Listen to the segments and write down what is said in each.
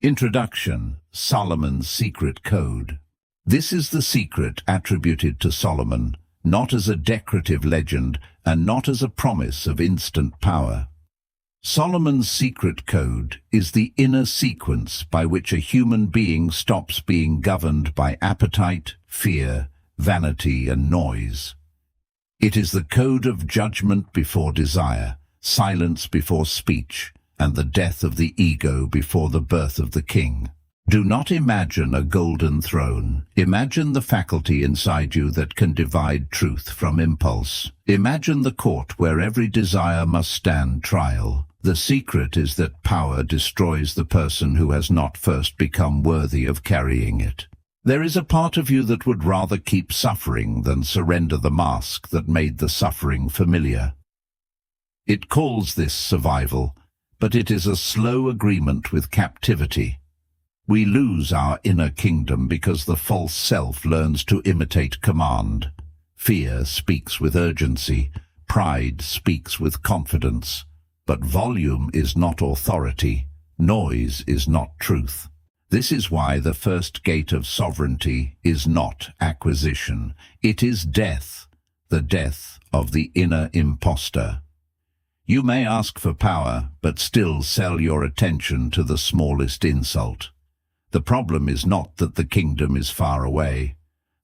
Introduction: Solomon's Secret Code. This is the secret attributed to Solomon, not as a decorative legend and not as a promise of instant power. Solomon's secret code is the inner sequence by which a human being stops being governed by appetite, fear, vanity, and noise. It is the code of judgment before desire, silence before speech, and the death of the ego before the birth of the king. Do not imagine a golden throne. Imagine the faculty inside you that can divide truth from impulse. Imagine the court where every desire must stand trial. The secret is that power destroys the person who has not first become worthy of carrying it. There is a part of you that would rather keep suffering than surrender the mask that made the suffering familiar. It calls this survival, but it is a slow agreement with captivity. We lose our inner kingdom because the false self learns to imitate command. Fear speaks with urgency, pride speaks with confidence. But volume is not authority, noise is not truth. This is why the first gate of sovereignty is not acquisition, it is death, the death of the inner impostor. You may ask for power, but still sell your attention to the smallest insult. The problem is not that the kingdom is far away.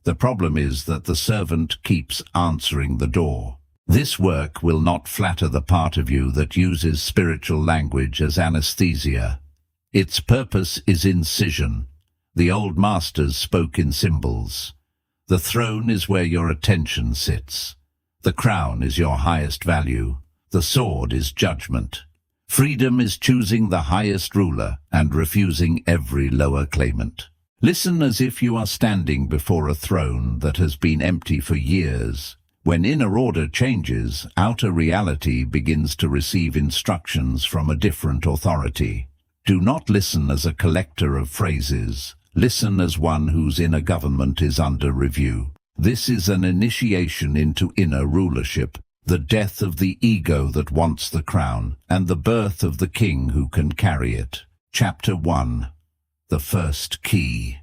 The problem is that the servant keeps answering the door. This work will not flatter the part of you that uses spiritual language as anesthesia. Its purpose is incision. The old masters spoke in symbols. The throne is where your attention sits. The crown is your highest value. The sword is judgment. Freedom is choosing the highest ruler and refusing every lower claimant. Listen as if you are standing before a throne that has been empty for years. When inner order changes, outer reality begins to receive instructions from a different authority. Do not listen as a collector of phrases. Listen as one whose inner government is under review. This is an initiation into inner rulership, the death of the ego that wants the crown, and the birth of the king who can carry it. Chapter 1. The First Key.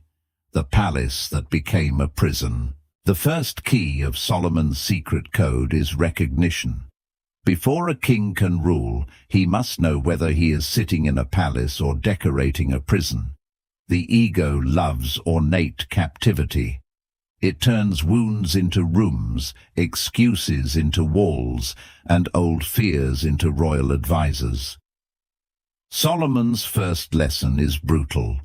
The Palace that Became a Prison. The first key of Solomon's secret code is recognition. Before a king can rule, he must know whether he is sitting in a palace or decorating a prison. The ego loves ornate captivity. It turns wounds into rooms, excuses into walls, and old fears into royal advisors. Solomon's first lesson is brutal.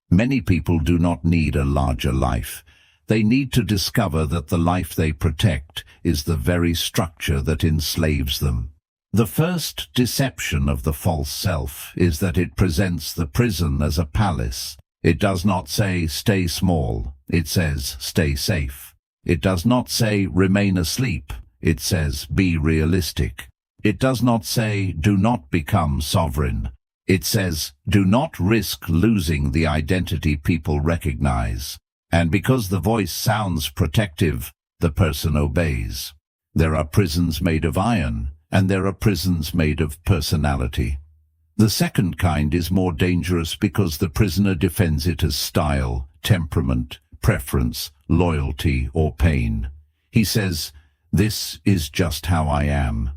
Many people do not need a larger life. They need to discover that the life they protect is the very structure that enslaves them. The first deception of the false self is that it presents the prison as a palace. It does not say, stay small. It says, stay safe. It does not say, remain asleep. It says, be realistic. It does not say, do not become sovereign. It says, do not risk losing the identity people recognize. And because the voice sounds protective, the person obeys. There are prisons made of iron, and there are prisons made of personality. The second kind is more dangerous because the prisoner defends it as style, temperament, preference, loyalty, or pain. He says, this is just how I am.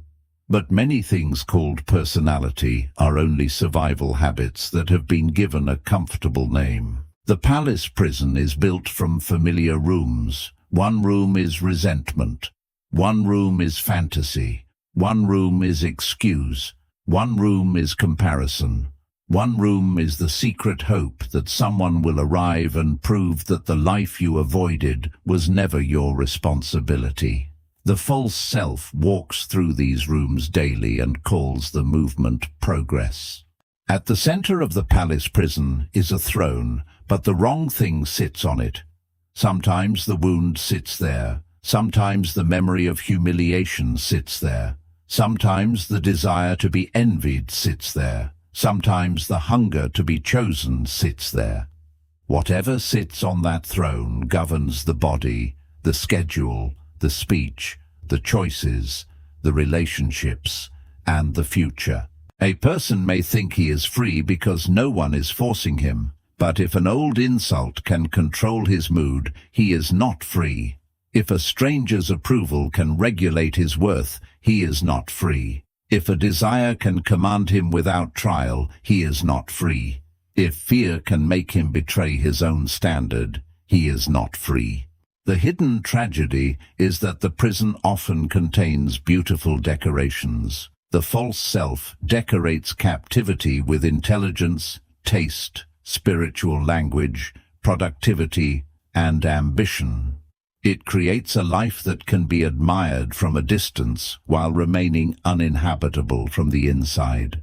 But many things called personality are only survival habits that have been given a comfortable name. The palace prison is built from familiar rooms. One room is resentment. One room is fantasy. One room is excuse. One room is comparison. One room is the secret hope that someone will arrive and prove that the life you avoided was never your responsibility. The false self walks through these rooms daily and calls the movement progress. At the center of the palace prison is a throne, but the wrong thing sits on it. Sometimes the wound sits there. Sometimes the memory of humiliation sits there. Sometimes the desire to be envied sits there. Sometimes the hunger to be chosen sits there. Whatever sits on that throne governs the body, the schedule, the speech, the choices, the relationships, and the future. A person may think he is free because no one is forcing him, but if an old insult can control his mood, he is not free. If a stranger's approval can regulate his worth, he is not free. If a desire can command him without trial, he is not free. If fear can make him betray his own standard, he is not free. The hidden tragedy is that the prison often contains beautiful decorations. The false self decorates captivity with intelligence, taste, spiritual language, productivity, and ambition. It creates a life that can be admired from a distance while remaining uninhabitable from the inside.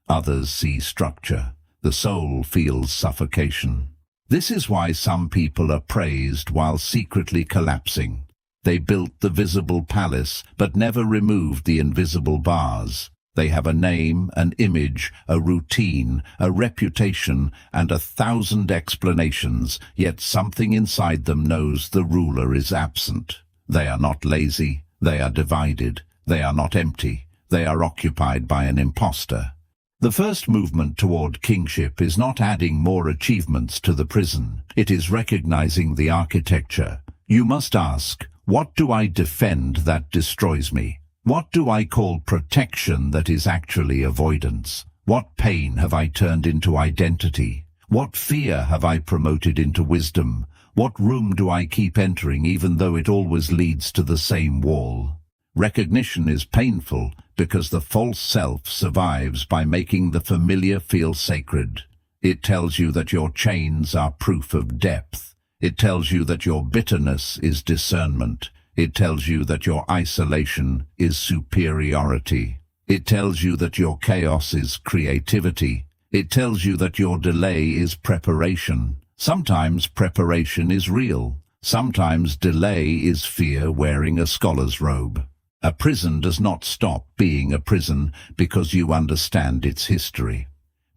Others see structure. The soul feels suffocation. This is why some people are praised while secretly collapsing. They built the visible palace, but never removed the invisible bars. They have a name, an image, a routine, a reputation, and 1,000 explanations, yet something inside them knows the ruler is absent. They are not lazy, they are divided, they are not empty, they are occupied by an impostor. The first movement toward kingship is not adding more achievements to the prison. It is recognizing the architecture. You must ask, what do I defend that destroys me? What do I call protection that is actually avoidance? What pain have I turned into identity? What fear have I promoted into wisdom? What room do I keep entering even though it always leads to the same wall? Recognition is painful because the false self survives by making the familiar feel sacred. It tells you that your chains are proof of depth. It tells you that your bitterness is discernment. It tells you that your isolation is superiority. It tells you that your chaos is creativity. It tells you that your delay is preparation. Sometimes preparation is real. Sometimes delay is fear wearing a scholar's robe. A prison does not stop being a prison because you understand its history.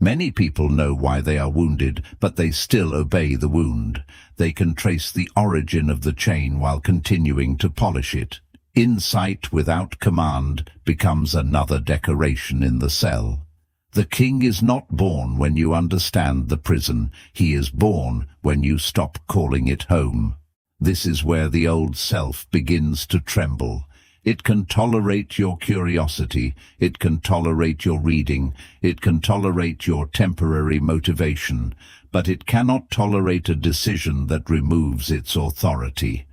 Many people know why they are wounded, but they still obey the wound. They can trace the origin of the chain while continuing to polish it. Insight without command becomes another decoration in the cell. The king is not born when you understand the prison. He is born when you stop calling it home. This is where the old self begins to tremble. It can tolerate your curiosity, it can tolerate your reading, it can tolerate your temporary motivation, but it cannot tolerate a decision that removes its authority.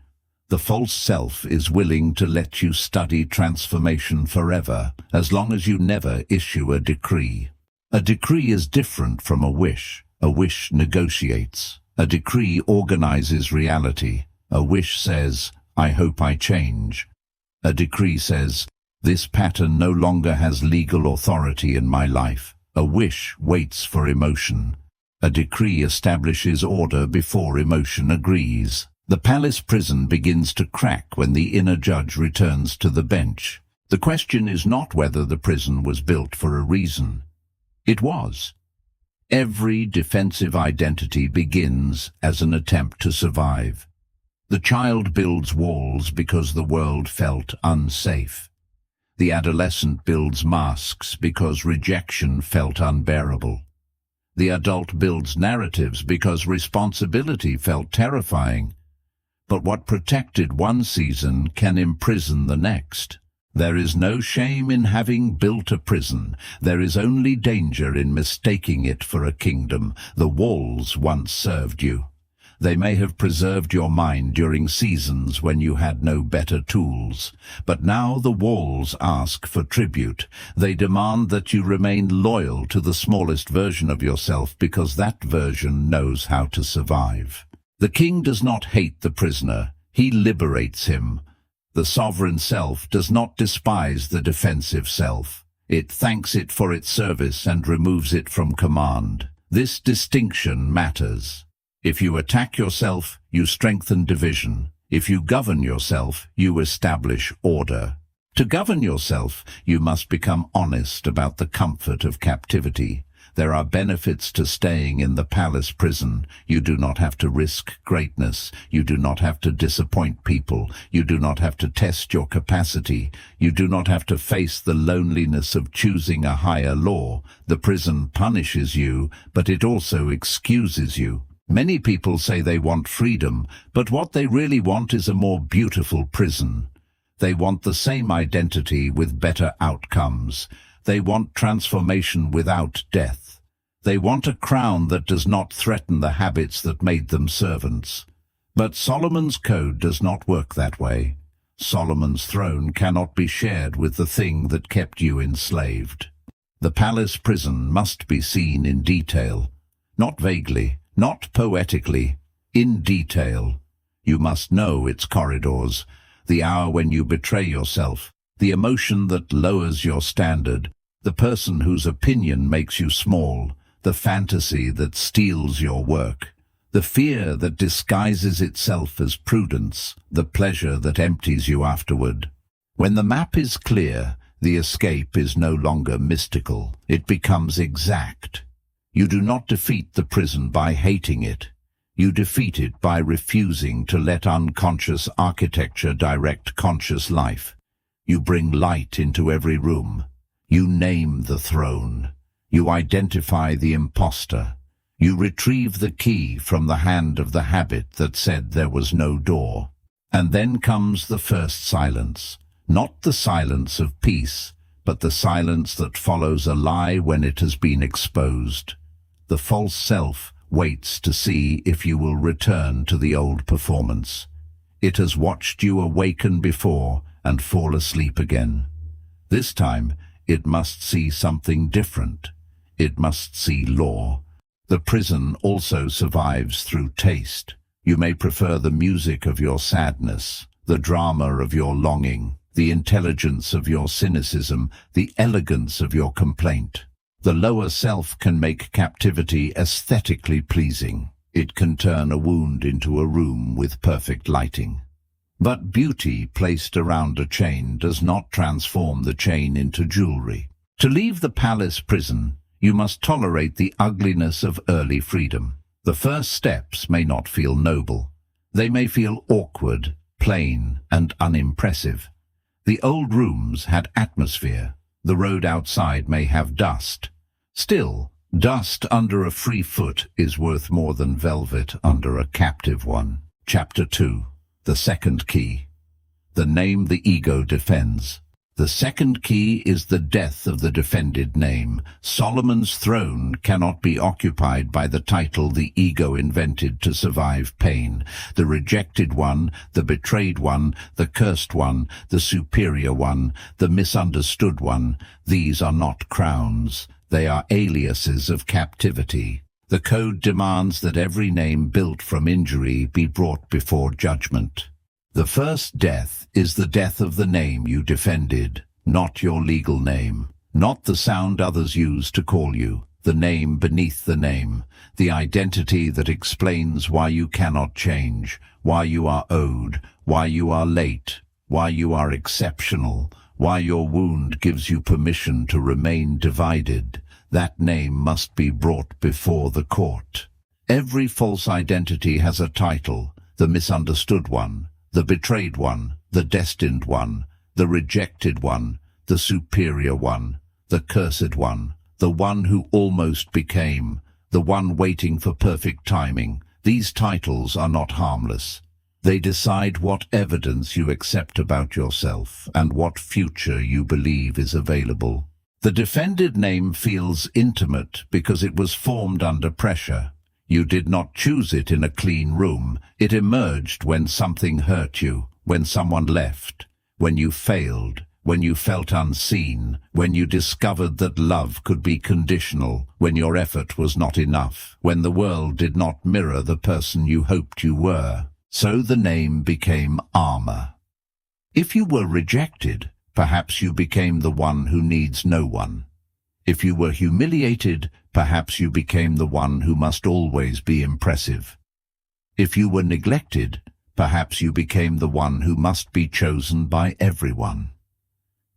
The false self is willing to let you study transformation forever, as long as you never issue a decree. A decree is different from a wish. A wish negotiates. A decree organizes reality. A wish says, I hope I change. A decree says, this pattern no longer has legal authority in my life. A wish waits for emotion. A decree establishes order before emotion agrees. The palace prison begins to crack when the inner judge returns to the bench. The question is not whether the prison was built for a reason. It was. Every defensive identity begins as an attempt to survive. The child builds walls because the world felt unsafe. The adolescent builds masks because rejection felt unbearable. The adult builds narratives because responsibility felt terrifying. But what protected one season can imprison the next. There is no shame in having built a prison. There is only danger in mistaking it for a kingdom. The walls once served you. They may have preserved your mind during seasons when you had no better tools. But now the walls ask for tribute. They demand that you remain loyal to the smallest version of yourself because that version knows how to survive. The king does not hate the prisoner. He liberates him. The sovereign self does not despise the defensive self. It thanks it for its service and removes it from command. This distinction matters. If you attack yourself, you strengthen division. If you govern yourself, you establish order. To govern yourself, you must become honest about the comfort of captivity. There are benefits to staying in the palace prison. You do not have to risk greatness. You do not have to disappoint people. You do not have to test your capacity. You do not have to face the loneliness of choosing a higher law. The prison punishes you, but it also excuses you. Many people say they want freedom, but what they really want is a more beautiful prison. They want the same identity with better outcomes. They want transformation without death. They want a crown that does not threaten the habits that made them servants. But Solomon's code does not work that way. Solomon's throne cannot be shared with the thing that kept you enslaved. The palace prison must be seen in detail, not vaguely, not poetically, in detail. You must know its corridors, the hour when you betray yourself, the emotion that lowers your standard, the person whose opinion makes you small, the fantasy that steals your work, the fear that disguises itself as prudence, the pleasure that empties you afterward. When the map is clear, the escape is no longer mystical. It becomes exact. You do not defeat the prison by hating it. You defeat it by refusing to let unconscious architecture direct conscious life. You bring light into every room. You name the throne. You identify the impostor. You retrieve the key from the hand of the habit that said there was no door. And then comes the first silence. Not the silence of peace, but the silence that follows a lie when it has been exposed. The false self waits to see if you will return to the old performance. It has watched you awaken before and fall asleep again. This time, it must see something different. It must see law. The prison also survives through taste. You may prefer the music of your sadness, the drama of your longing, the intelligence of your cynicism, the elegance of your complaint. The lower self can make captivity aesthetically pleasing. It can turn a wound into a room with perfect lighting. But beauty placed around a chain does not transform the chain into jewelry. To leave the palace prison, you must tolerate the ugliness of early freedom. The first steps may not feel noble. They may feel awkward, plain, and unimpressive. The old rooms had atmosphere. The road outside may have dust. Still, dust under a free foot is worth more than velvet under a captive one. Chapter 2. The second key. The name the ego defends. The second key is the death of the defended name. Solomon's throne cannot be occupied by the title the ego invented to survive pain. The rejected one, the betrayed one, the cursed one, the superior one, the misunderstood one. These are not crowns. They are aliases of captivity. The code demands that every name built from injury be brought before judgment. The first death is the death of the name you defended, not your legal name, not the sound others use to call you, the name beneath the name, the identity that explains why you cannot change, why you are owed, why you are late, why you are exceptional, why your wound gives you permission to remain divided. That name must be brought before the court. Every false identity has a title: the misunderstood one, the betrayed one, the destined one, the rejected one, the superior one, the cursed one, the one who almost became, the one waiting for perfect timing. These titles are not harmless. They decide what evidence you accept about yourself and what future you believe is available. The defended name feels intimate because it was formed under pressure. You did not choose it in a clean room. It emerged when something hurt you, when someone left, when you failed, when you felt unseen, when you discovered that love could be conditional, when your effort was not enough, when the world did not mirror the person you hoped you were. So the name became armor. If you were rejected, perhaps you became the one who needs no one. If you were humiliated, perhaps you became the one who must always be impressive. If you were neglected, perhaps you became the one who must be chosen by everyone.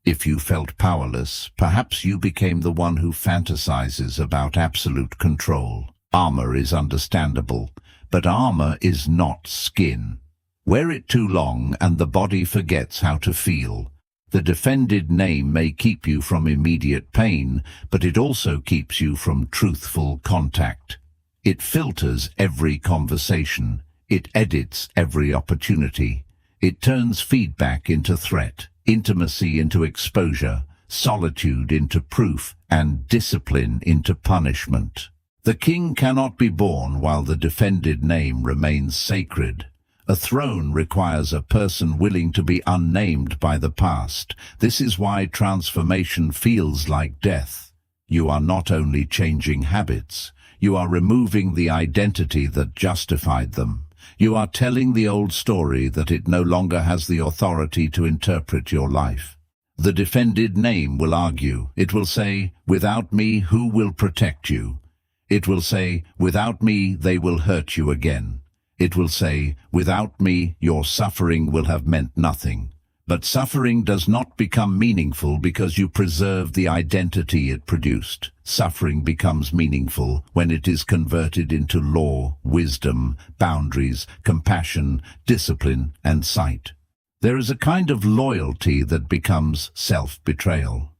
If you felt powerless, perhaps you became the one who fantasizes about absolute control. Armor is understandable, but armor is not skin. Wear it too long and the body forgets how to feel. The defended name may keep you from immediate pain, but it also keeps you from truthful contact. It filters every conversation. It edits every opportunity. It turns feedback into threat, intimacy into exposure, solitude into proof, and discipline into punishment. The king cannot be born while the defended name remains sacred. A throne requires a person willing to be unnamed by the past. This is why transformation feels like death. You are not only changing habits, you are removing the identity that justified them. You are telling the old story that it no longer has the authority to interpret your life. The defended name will argue. It will say, "Without me, who will protect you?" It will say, "Without me, they will hurt you again." It will say, "Without me, your suffering will have meant nothing." But suffering does not become meaningful because you preserve the identity it produced. Suffering becomes meaningful when it is converted into law, wisdom, boundaries, compassion, discipline, and sight. There is a kind of loyalty that becomes self-betrayal.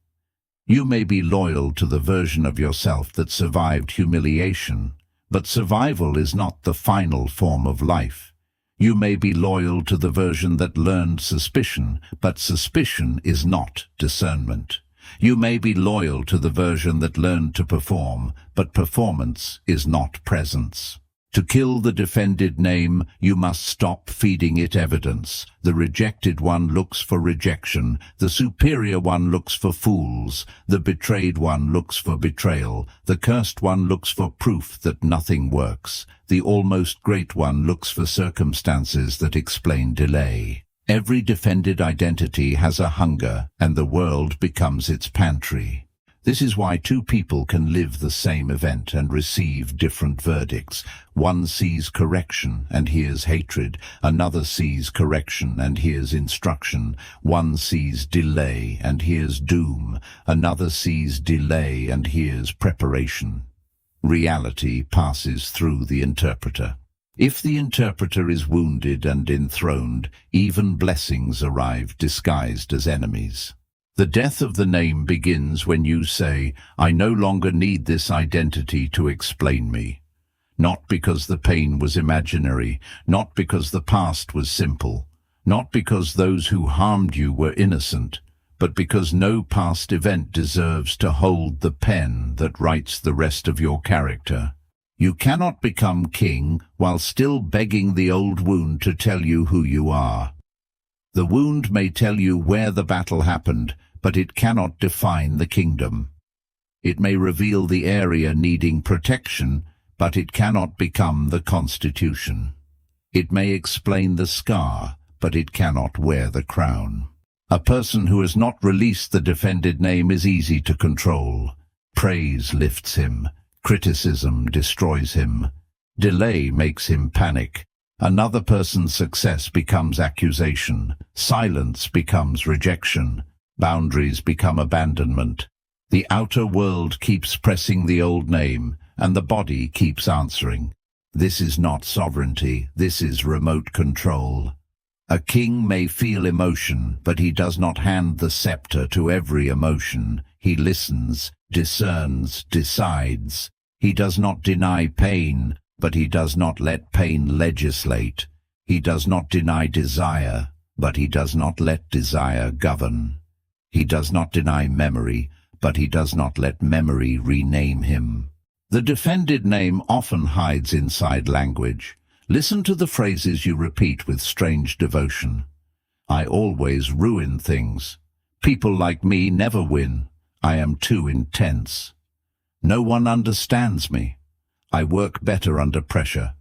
You may be loyal to the version of yourself that survived humiliation, but survival is not the final form of life. You may be loyal to the version that learned suspicion, but suspicion is not discernment. You may be loyal to the version that learned to perform, but performance is not presence. To kill the defended name, you must stop feeding it evidence. The rejected one looks for rejection. The superior one looks for fools. The betrayed one looks for betrayal. The cursed one looks for proof that nothing works. The almost great one looks for circumstances that explain delay. Every defended identity has a hunger, and the world becomes its pantry. This is why two people can live the same event and receive different verdicts. One sees correction and hears hatred. Another sees correction and hears instruction. One sees delay and hears doom. Another sees delay and hears preparation. Reality passes through the interpreter. If the interpreter is wounded and enthroned, even blessings arrive disguised as enemies. The death of the name begins when you say, "I no longer need this identity to explain me." Not because the pain was imaginary, not because the past was simple, not because those who harmed you were innocent, but because no past event deserves to hold the pen that writes the rest of your character. You cannot become king while still begging the old wound to tell you who you are. The wound may tell you where the battle happened, but it cannot define the kingdom. It may reveal the area needing protection, but it cannot become the constitution. It may explain the scar, but it cannot wear the crown. A person who has not released the defended name is easy to control. Praise lifts him. Criticism destroys him. Delay makes him panic. Another person's success becomes accusation. Silence becomes rejection. Boundaries become abandonment. The outer world keeps pressing the old name, and the body keeps answering. This is not sovereignty, this is remote control. A king may feel emotion, but he does not hand the scepter to every emotion. He listens, discerns, decides. He does not deny pain, but he does not let pain legislate. He does not deny desire, but he does not let desire govern. He does not deny memory, but he does not let memory rename him. The defended name often hides inside language. Listen to the phrases you repeat with strange devotion. I always ruin things. People like me never win. I am too intense. No one understands me. I work better under pressure.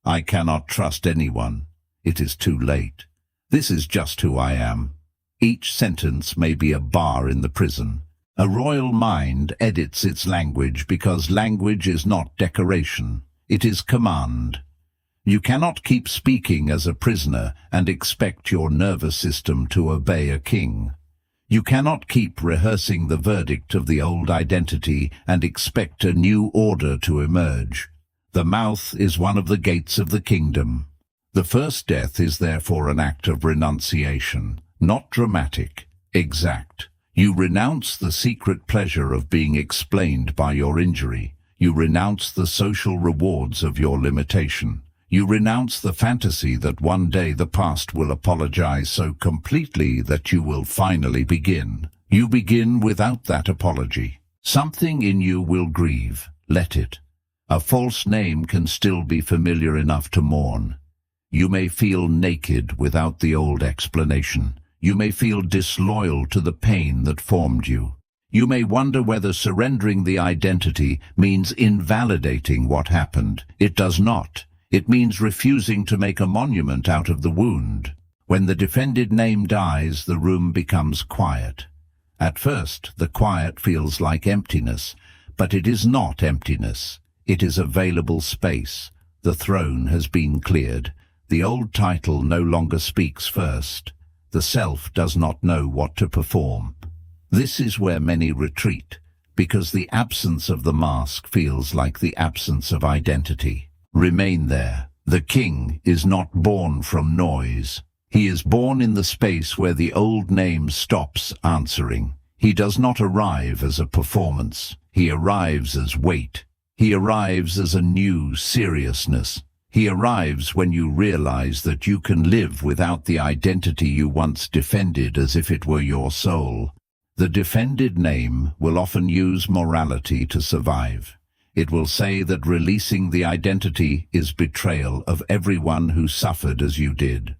I cannot trust anyone. It is too late. This is just who I am. Each sentence may be a bar in the prison. A royal mind edits its language because language is not decoration. It is command. You cannot keep speaking as a prisoner and expect your nervous system to obey a king. You cannot keep rehearsing the verdict of the old identity and expect a new order to emerge. The mouth is one of the gates of the kingdom. The first death is therefore an act of renunciation, not dramatic, exact. You renounce the secret pleasure of being explained by your injury. You renounce the social rewards of your limitation. You renounce the fantasy that one day the past will apologize so completely that you will finally begin. You begin without that apology. Something in you will grieve. Let it. A false name can still be familiar enough to mourn. You may feel naked without the old explanation. You may feel disloyal to the pain that formed you. You may wonder whether surrendering the identity means invalidating what happened. It does not. It means refusing to make a monument out of the wound. When the defended name dies, the room becomes quiet. At first, the quiet feels like emptiness, but it is not emptiness. It is available space. The throne has been cleared. The old title no longer speaks first. The self does not know what to perform. This is where many retreat, because the absence of the mask feels like the absence of identity. Remain there. The king is not born from noise. He is born in the space where the old name stops answering. He does not arrive as a performance. He arrives as weight. He arrives as a new seriousness. He arrives when you realize that you can live without the identity you once defended as if it were your soul. The defended name will often use morality to survive. It will say that releasing the identity is betrayal of everyone who suffered as you did.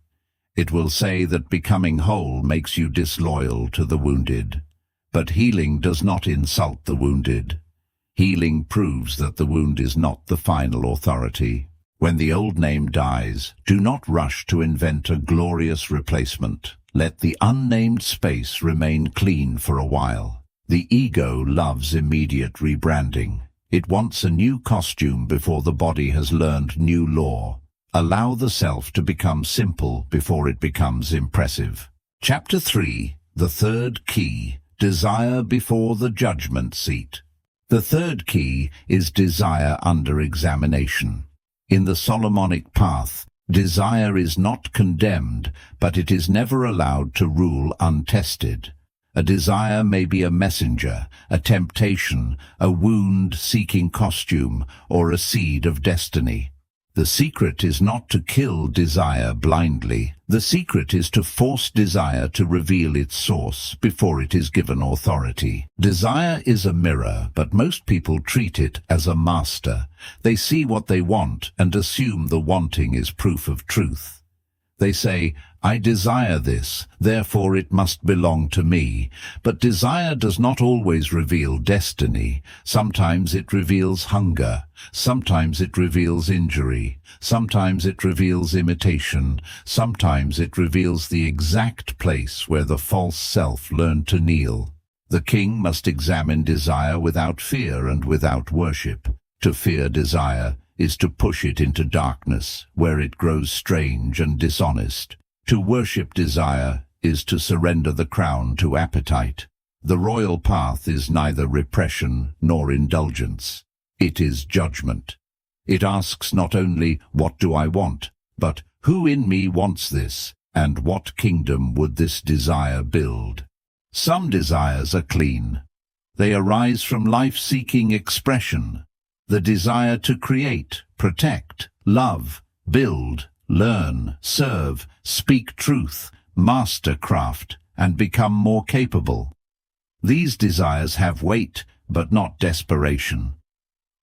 It will say that becoming whole makes you disloyal to the wounded. But healing does not insult the wounded. Healing proves that the wound is not the final authority. When the old name dies, do not rush to invent a glorious replacement. Let the unnamed space remain clean for a while. The ego loves immediate rebranding. It wants a new costume before the body has learned new law. Allow the self to become simple before it becomes impressive. Chapter 3. The third key. Desire before the judgment seat. The third key is desire under examination. In the Solomonic path, desire is not condemned, but it is never allowed to rule untested. A desire may be a messenger, a temptation, a wound-seeking costume, or a seed of destiny. The secret is not to kill desire blindly. The secret is to force desire to reveal its source before it is given authority. Desire is a mirror, but most people treat it as a master. They see what they want and assume the wanting is proof of truth. They say, I desire this, therefore it must belong to me. But desire does not always reveal destiny. Sometimes it reveals hunger. Sometimes it reveals injury. Sometimes it reveals imitation. Sometimes it reveals the exact place where the false self learned to kneel. The king must examine desire without fear and without worship. To fear desire is to push it into darkness, where it grows strange and dishonest. To worship desire is to surrender the crown to appetite. The royal path is neither repression nor indulgence. It is judgment. It asks not only, what do I want, but who in me wants this, and what kingdom would this desire build? Some desires are clean. They arise from life-seeking expression. The desire to create, protect, love, build, learn, serve, speak truth, master craft, and become more capable. These desires have weight, but not desperation.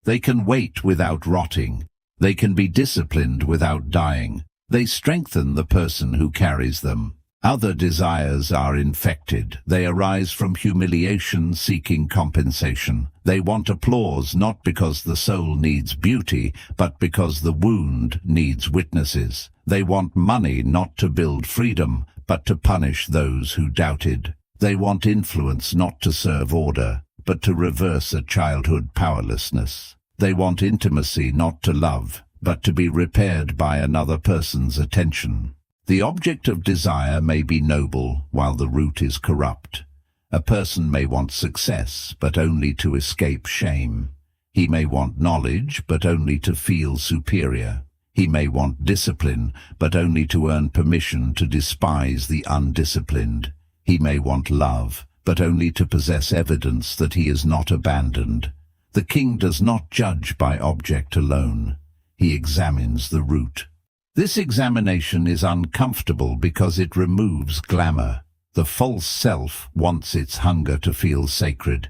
They can wait without rotting. They can be disciplined without dying. They strengthen the person who carries them. Other desires are infected. They arise from humiliation seeking compensation. They want applause not because the soul needs beauty, but because the wound needs witnesses. They want money not to build freedom, but to punish those who doubted. They want influence not to serve order, but to reverse a childhood powerlessness. They want intimacy not to love, but to be repaired by another person's attention. The object of desire may be noble while the root is corrupt. A person may want success, but only to escape shame. He may want knowledge, but only to feel superior. He may want discipline, but only to earn permission to despise the undisciplined. He may want love, but only to possess evidence that he is not abandoned. The king does not judge by object alone. He examines the root. This examination is uncomfortable because it removes glamour. The false self wants its hunger to feel sacred.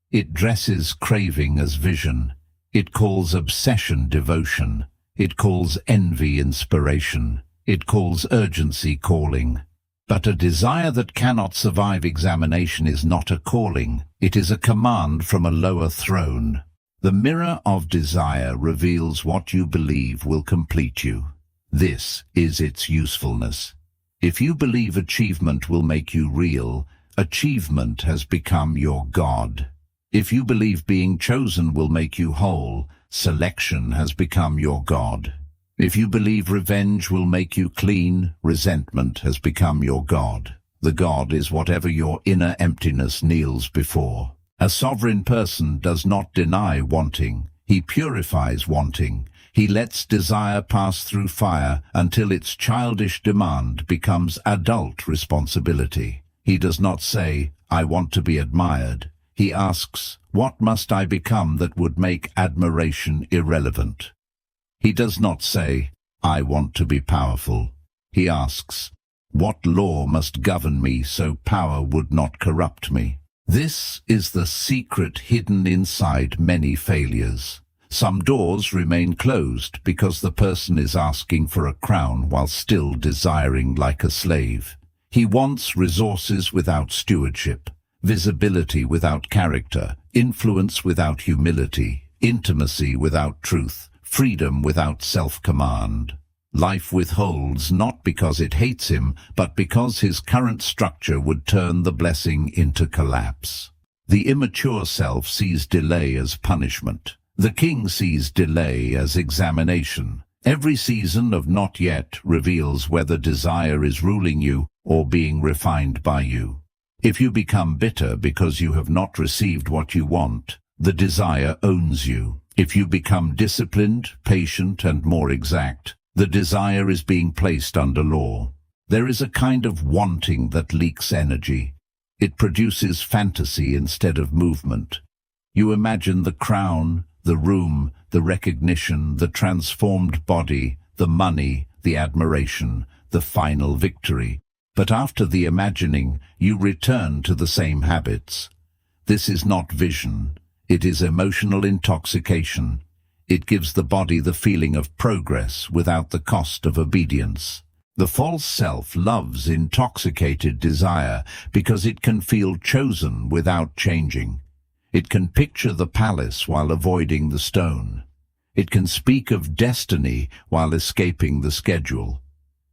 It dresses craving as vision. It calls obsession devotion. It calls envy inspiration. It calls urgency calling. But a desire that cannot survive examination is not a calling. It is a command from a lower throne. The mirror of desire reveals what you believe will complete you. This is its usefulness. If you believe achievement will make you real, achievement has become your God. If you believe being chosen will make you whole, selection has become your God. If you believe revenge will make you clean, resentment has become your God. The God is whatever your inner emptiness kneels before. A sovereign person does not deny wanting. He purifies wanting. He lets desire pass through fire until its childish demand becomes adult responsibility. He does not say, "I want to be admired." He asks, "What must I become that would make admiration irrelevant?" He does not say, "I want to be powerful." He asks, "What law must govern me so power would not corrupt me?" This is the secret hidden inside many failures. Some doors remain closed because the person is asking for a crown while still desiring like a slave. He wants resources without stewardship, visibility without character, influence without humility, intimacy without truth, freedom without self-command. Life withholds not because it hates him, but because his current structure would turn the blessing into collapse. The immature self sees delay as punishment. The king sees delay as examination. Every season of not yet reveals whether desire is ruling you or being refined by you. If you become bitter because you have not received what you want, the desire owns you. If you become disciplined, patient, and more exact, the desire is being placed under law. There is a kind of wanting that leaks energy. It produces fantasy instead of movement. You imagine the crown, the room, the recognition, the transformed body, the money, the admiration, the final victory. But after the imagining, you return to the same habits. This is not vision. It is emotional intoxication. It gives the body the feeling of progress without the cost of obedience. The false self loves intoxicated desire because it can feel chosen without changing. It can picture the palace while avoiding the stone. It can speak of destiny while escaping the schedule.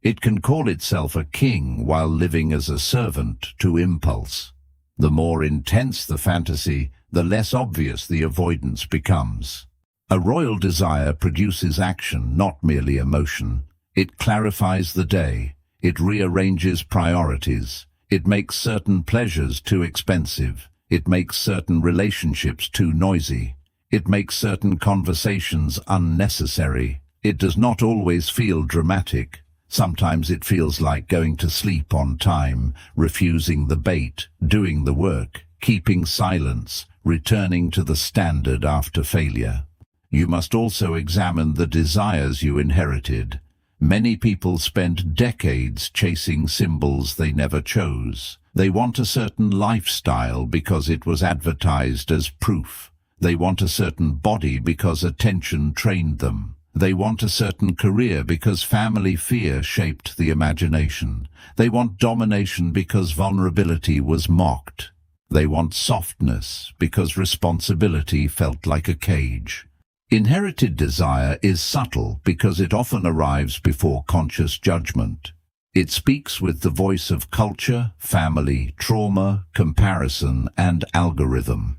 It can call itself a king while living as a servant to impulse. The more intense the fantasy, the less obvious the avoidance becomes. A royal desire produces action, not merely emotion. It clarifies the day. It rearranges priorities. It makes certain pleasures too expensive. It makes certain relationships too noisy. It makes certain conversations unnecessary. It does not always feel dramatic. Sometimes it feels like going to sleep on time, refusing the bait, doing the work, keeping silence, returning to the standard after failure. You must also examine the desires you inherited. Many people spend decades chasing symbols they never chose. They want a certain lifestyle because it was advertised as proof. They want a certain body because attention trained them. They want a certain career because family fear shaped the imagination. They want domination because vulnerability was mocked. They want softness because responsibility felt like a cage. Inherited desire is subtle because it often arrives before conscious judgment. It speaks with the voice of culture, family, trauma, comparison, and algorithm.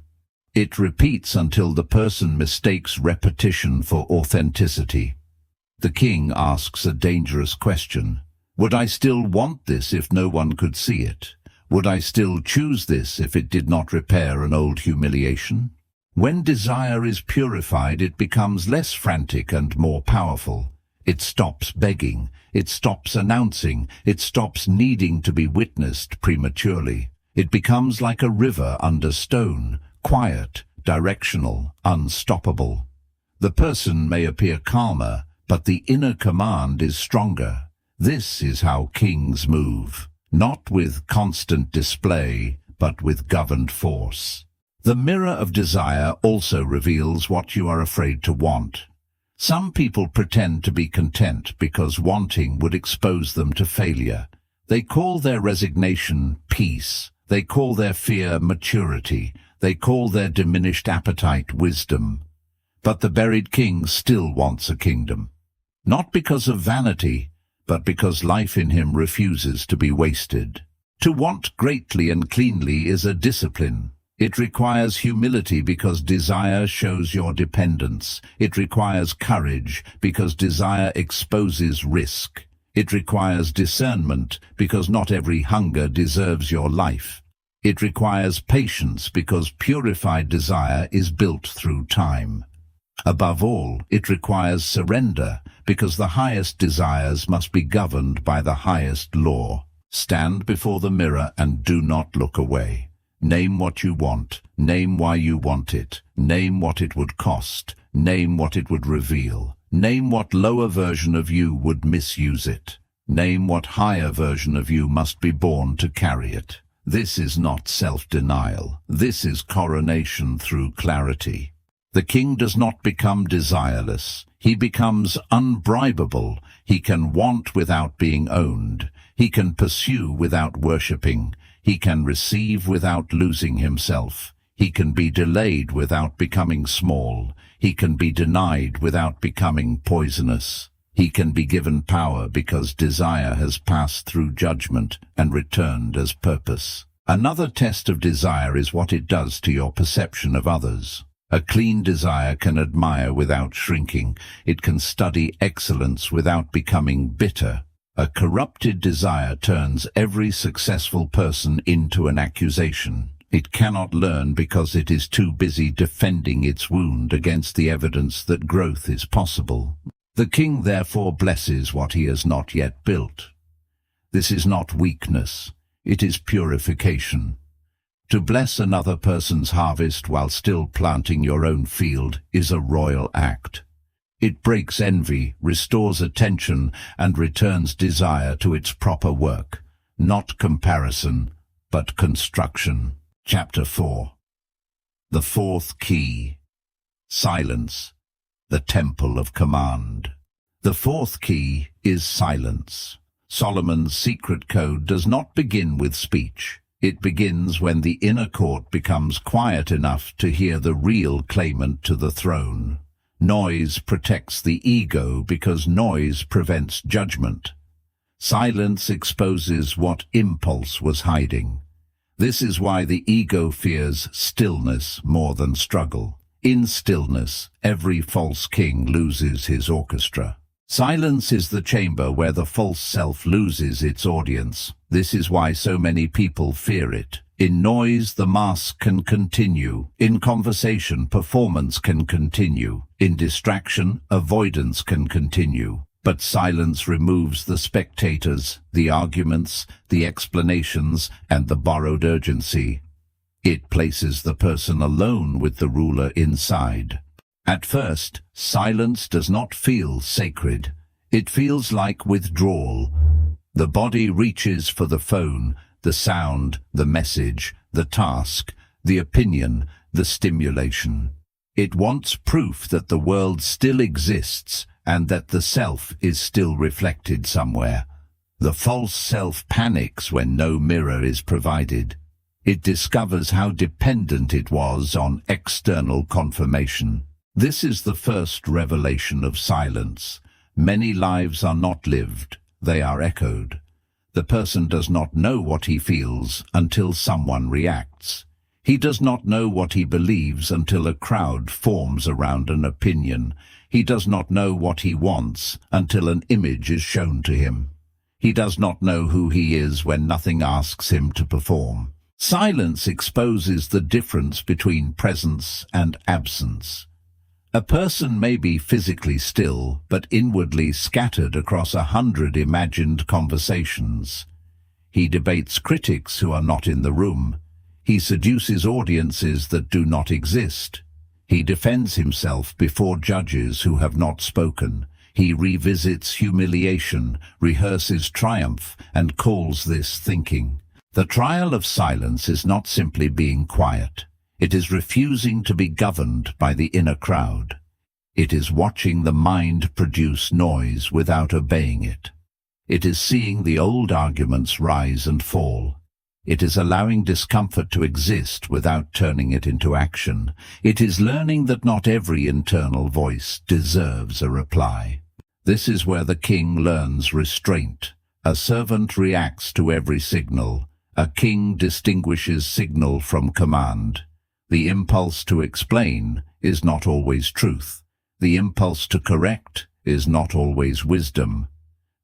It repeats until the person mistakes repetition for authenticity. The king asks a dangerous question. Would I still want this if no one could see it? Would I still choose this if it did not repair an old humiliation? When desire is purified, it becomes less frantic and more powerful. It stops begging, it stops announcing, it stops needing to be witnessed prematurely. It becomes like a river under stone, quiet, directional, unstoppable. The person may appear calmer, but the inner command is stronger. This is how kings move, not with constant display, but with governed force. The mirror of desire also reveals what you are afraid to want. Some people pretend to be content because wanting would expose them to failure. They call their resignation peace. They call their fear maturity. They call their diminished appetite wisdom. But the buried king still wants a kingdom. Not because of vanity, but because life in him refuses to be wasted. To want greatly and cleanly is a discipline. It requires humility because desire shows your dependence. It requires courage because desire exposes risk. It requires discernment because not every hunger deserves your life. It requires patience because purified desire is built through time. Above all, it requires surrender because the highest desires must be governed by the highest law. Stand before the mirror and do not look away. Name what you want, name why you want it, name what it would cost, name what it would reveal, name what lower version of you would misuse it, name what higher version of you must be born to carry it. This is not self-denial, this is coronation through clarity. The king does not become desireless, he becomes unbribable. He can want without being owned, he can pursue without worshipping, he can receive without losing himself. He can be delayed without becoming small. He can be denied without becoming poisonous. He can be given power because desire has passed through judgment and returned as purpose. Another test of desire is what it does to your perception of others. A clean desire can admire without shrinking. It can study excellence without becoming bitter. A corrupted desire turns every successful person into an accusation. It cannot learn because it is too busy defending its wound against the evidence that growth is possible. The king therefore blesses what he has not yet built. This is not weakness, it is purification. To bless another person's harvest while still planting your own field is a royal act. It breaks envy, restores attention, and returns desire to its proper work. Not comparison, but construction. Chapter 4. The fourth key. Silence, the temple of command. The fourth key is silence. Solomon's secret code does not begin with speech. It begins when the inner court becomes quiet enough to hear the real claimant to the throne. Noise protects the ego because noise prevents judgment. Silence exposes what impulse was hiding. This is why the ego fears stillness more than struggle. In stillness, every false king loses his orchestra. Silence is the chamber where the false self loses its audience. This is why so many people fear it. In noise, the mask can continue. In conversation, performance can continue. In distraction, avoidance can continue. But silence removes the spectators, the arguments, the explanations, and the borrowed urgency. It places the person alone with the ruler inside. At first, silence does not feel sacred. It feels like withdrawal. The body reaches for the phone, the sound, the message, the task, the opinion, the stimulation. It wants proof that the world still exists and that the self is still reflected somewhere. The false self panics when no mirror is provided. It discovers how dependent it was on external confirmation. This is the first revelation of silence. Many lives are not lived, they are echoed. The person does not know what he feels until someone reacts. He does not know what he believes until a crowd forms around an opinion. He does not know what he wants until an image is shown to him. He does not know who he is when nothing asks him to perform. Silence exposes the difference between presence and absence. A person may be physically still, but inwardly scattered across 100 imagined conversations. He debates critics who are not in the room. He seduces audiences that do not exist. He defends himself before judges who have not spoken. He revisits humiliation, rehearses triumph, and calls this thinking. The trial of silence is not simply being quiet. It is refusing to be governed by the inner crowd. It is watching the mind produce noise without obeying it. It is seeing the old arguments rise and fall. It is allowing discomfort to exist without turning it into action. It is learning that not every internal voice deserves a reply. This is where the king learns restraint. A servant reacts to every signal. A king distinguishes signal from command. The impulse to explain is not always truth. The impulse to correct is not always wisdom.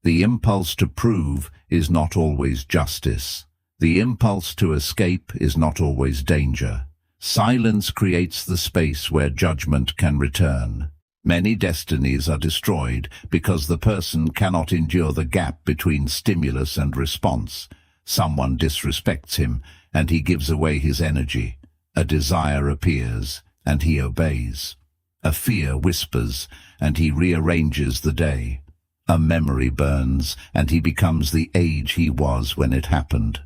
The impulse to prove is not always justice. The impulse to escape is not always danger. Silence creates the space where judgment can return. Many destinies are destroyed because the person cannot endure the gap between stimulus and response. Someone disrespects him, and he gives away his energy. A desire appears, and he obeys. A fear whispers, and he rearranges the day. A memory burns, and he becomes the age he was when it happened.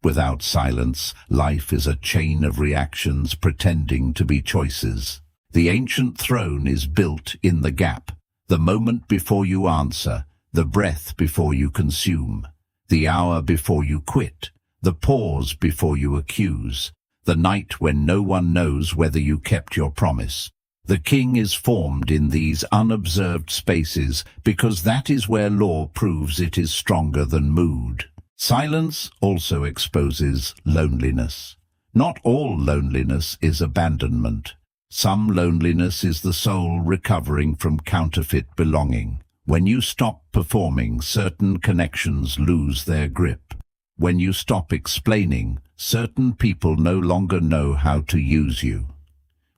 Without silence, life is a chain of reactions pretending to be choices. The ancient throne is built in the gap, the moment before you answer, the breath before you consume, the hour before you quit, the pause before you accuse, the night when no one knows whether you kept your promise. The king is formed in these unobserved spaces because that is where law proves it is stronger than mood. Silence also exposes loneliness. Not all loneliness is abandonment. Some loneliness is the soul recovering from counterfeit belonging. When you stop performing, certain connections lose their grip. When you stop explaining, certain people no longer know how to use you.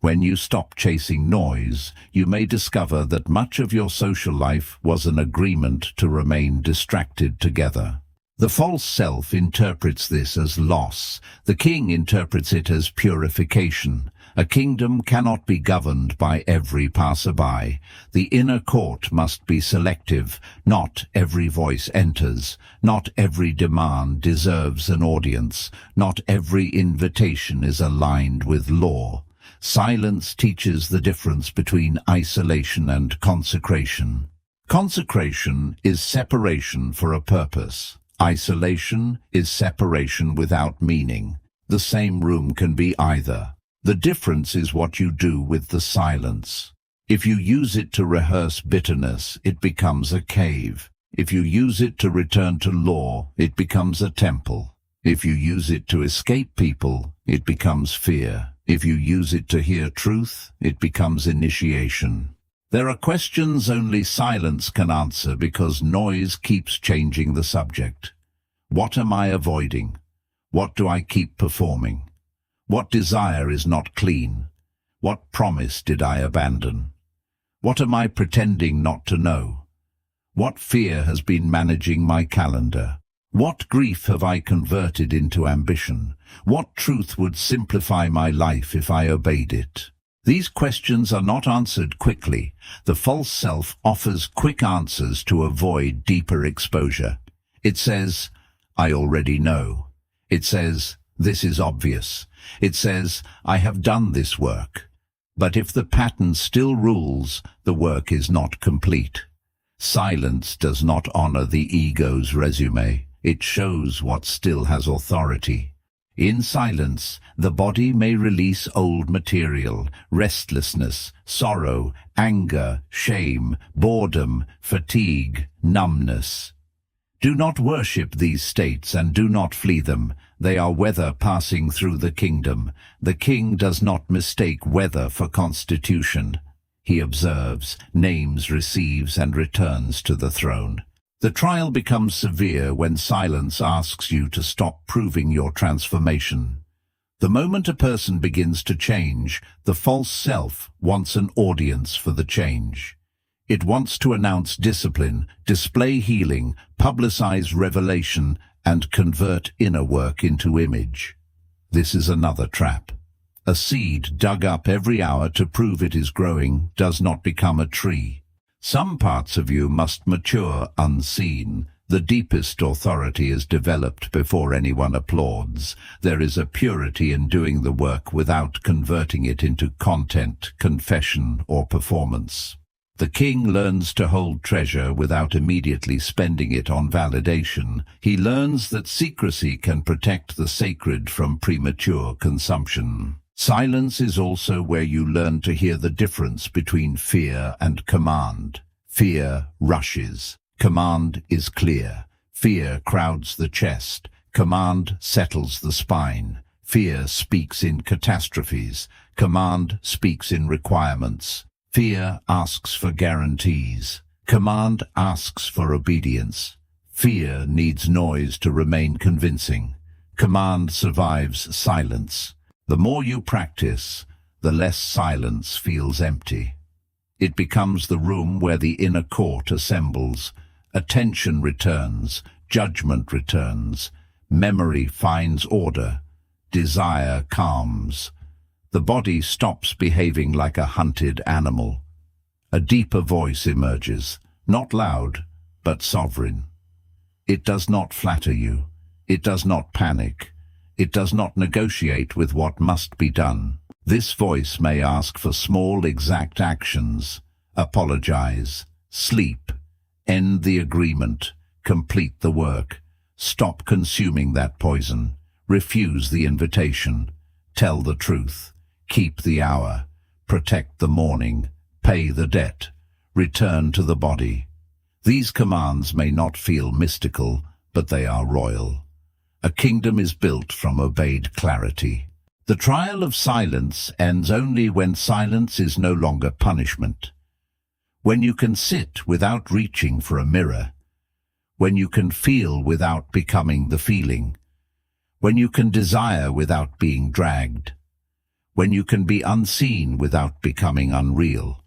When you stop chasing noise, you may discover that much of your social life was an agreement to remain distracted together. The false self interprets this as loss. The king interprets it as purification. A kingdom cannot be governed by every passerby. The inner court must be selective. Not every voice enters. Not every demand deserves an audience. Not every invitation is aligned with law. Silence teaches the difference between isolation and consecration. Consecration is separation for a purpose. Isolation is separation without meaning. The same room can be either. The difference is what you do with the silence. If you use it to rehearse bitterness, it becomes a cave. If you use it to return to law, it becomes a temple. If you use it to escape people, it becomes fear. If you use it to hear truth, it becomes initiation. There are questions only silence can answer because noise keeps changing the subject. What am I avoiding? What do I keep performing? What desire is not clean? What promise did I abandon? What am I pretending not to know? What fear has been managing my calendar? What grief have I converted into ambition? What truth would simplify my life if I obeyed it? These questions are not answered quickly. The false self offers quick answers to avoid deeper exposure. It says, I already know. It says, this is obvious. It says, I have done this work. But if the pattern still rules, the work is not complete. Silence does not honor the ego's resume. It shows what still has authority. In silence, the body may release old material, restlessness, sorrow, anger, shame, boredom, fatigue, numbness. Do not worship these states and do not flee them. They are weather passing through the kingdom. The king does not mistake weather for constitution. He observes, names, receives, and returns to the throne. The trial becomes severe when silence asks you to stop proving your transformation. The moment a person begins to change, the false self wants an audience for the change. It wants to announce discipline, display healing, publicize revelation, and convert inner work into image. This is another trap. A seed dug up every hour to prove it is growing does not become a tree. Some parts of you must mature unseen. The deepest authority is developed before anyone applauds. There is a purity in doing the work without converting it into content, confession, or performance. The king learns to hold treasure without immediately spending it on validation. He learns that secrecy can protect the sacred from premature consumption. Silence is also where you learn to hear the difference between fear and command. Fear rushes. Command is clear. Fear crowds the chest. Command settles the spine. Fear speaks in catastrophes. Command speaks in requirements. Fear asks for guarantees. Command asks for obedience. Fear needs noise to remain convincing. Command survives silence. The more you practice, the less silence feels empty. It becomes the room where the inner court assembles. Attention returns, judgment returns, memory finds order, desire calms. The body stops behaving like a hunted animal. A deeper voice emerges, not loud, but sovereign. It does not flatter you. It does not panic. It does not negotiate with what must be done. This voice may ask for small, exact actions. Apologize, sleep, end the agreement, complete the work. Stop consuming that poison. Refuse the invitation. Tell the truth. Keep the hour. Protect the morning. Pay the debt. Return to the body. These commands may not feel mystical, but they are royal. A kingdom is built from obeyed clarity. The trial of silence ends only when silence is no longer punishment. When you can sit without reaching for a mirror. When you can feel without becoming the feeling. When you can desire without being dragged. When you can be unseen without becoming unreal.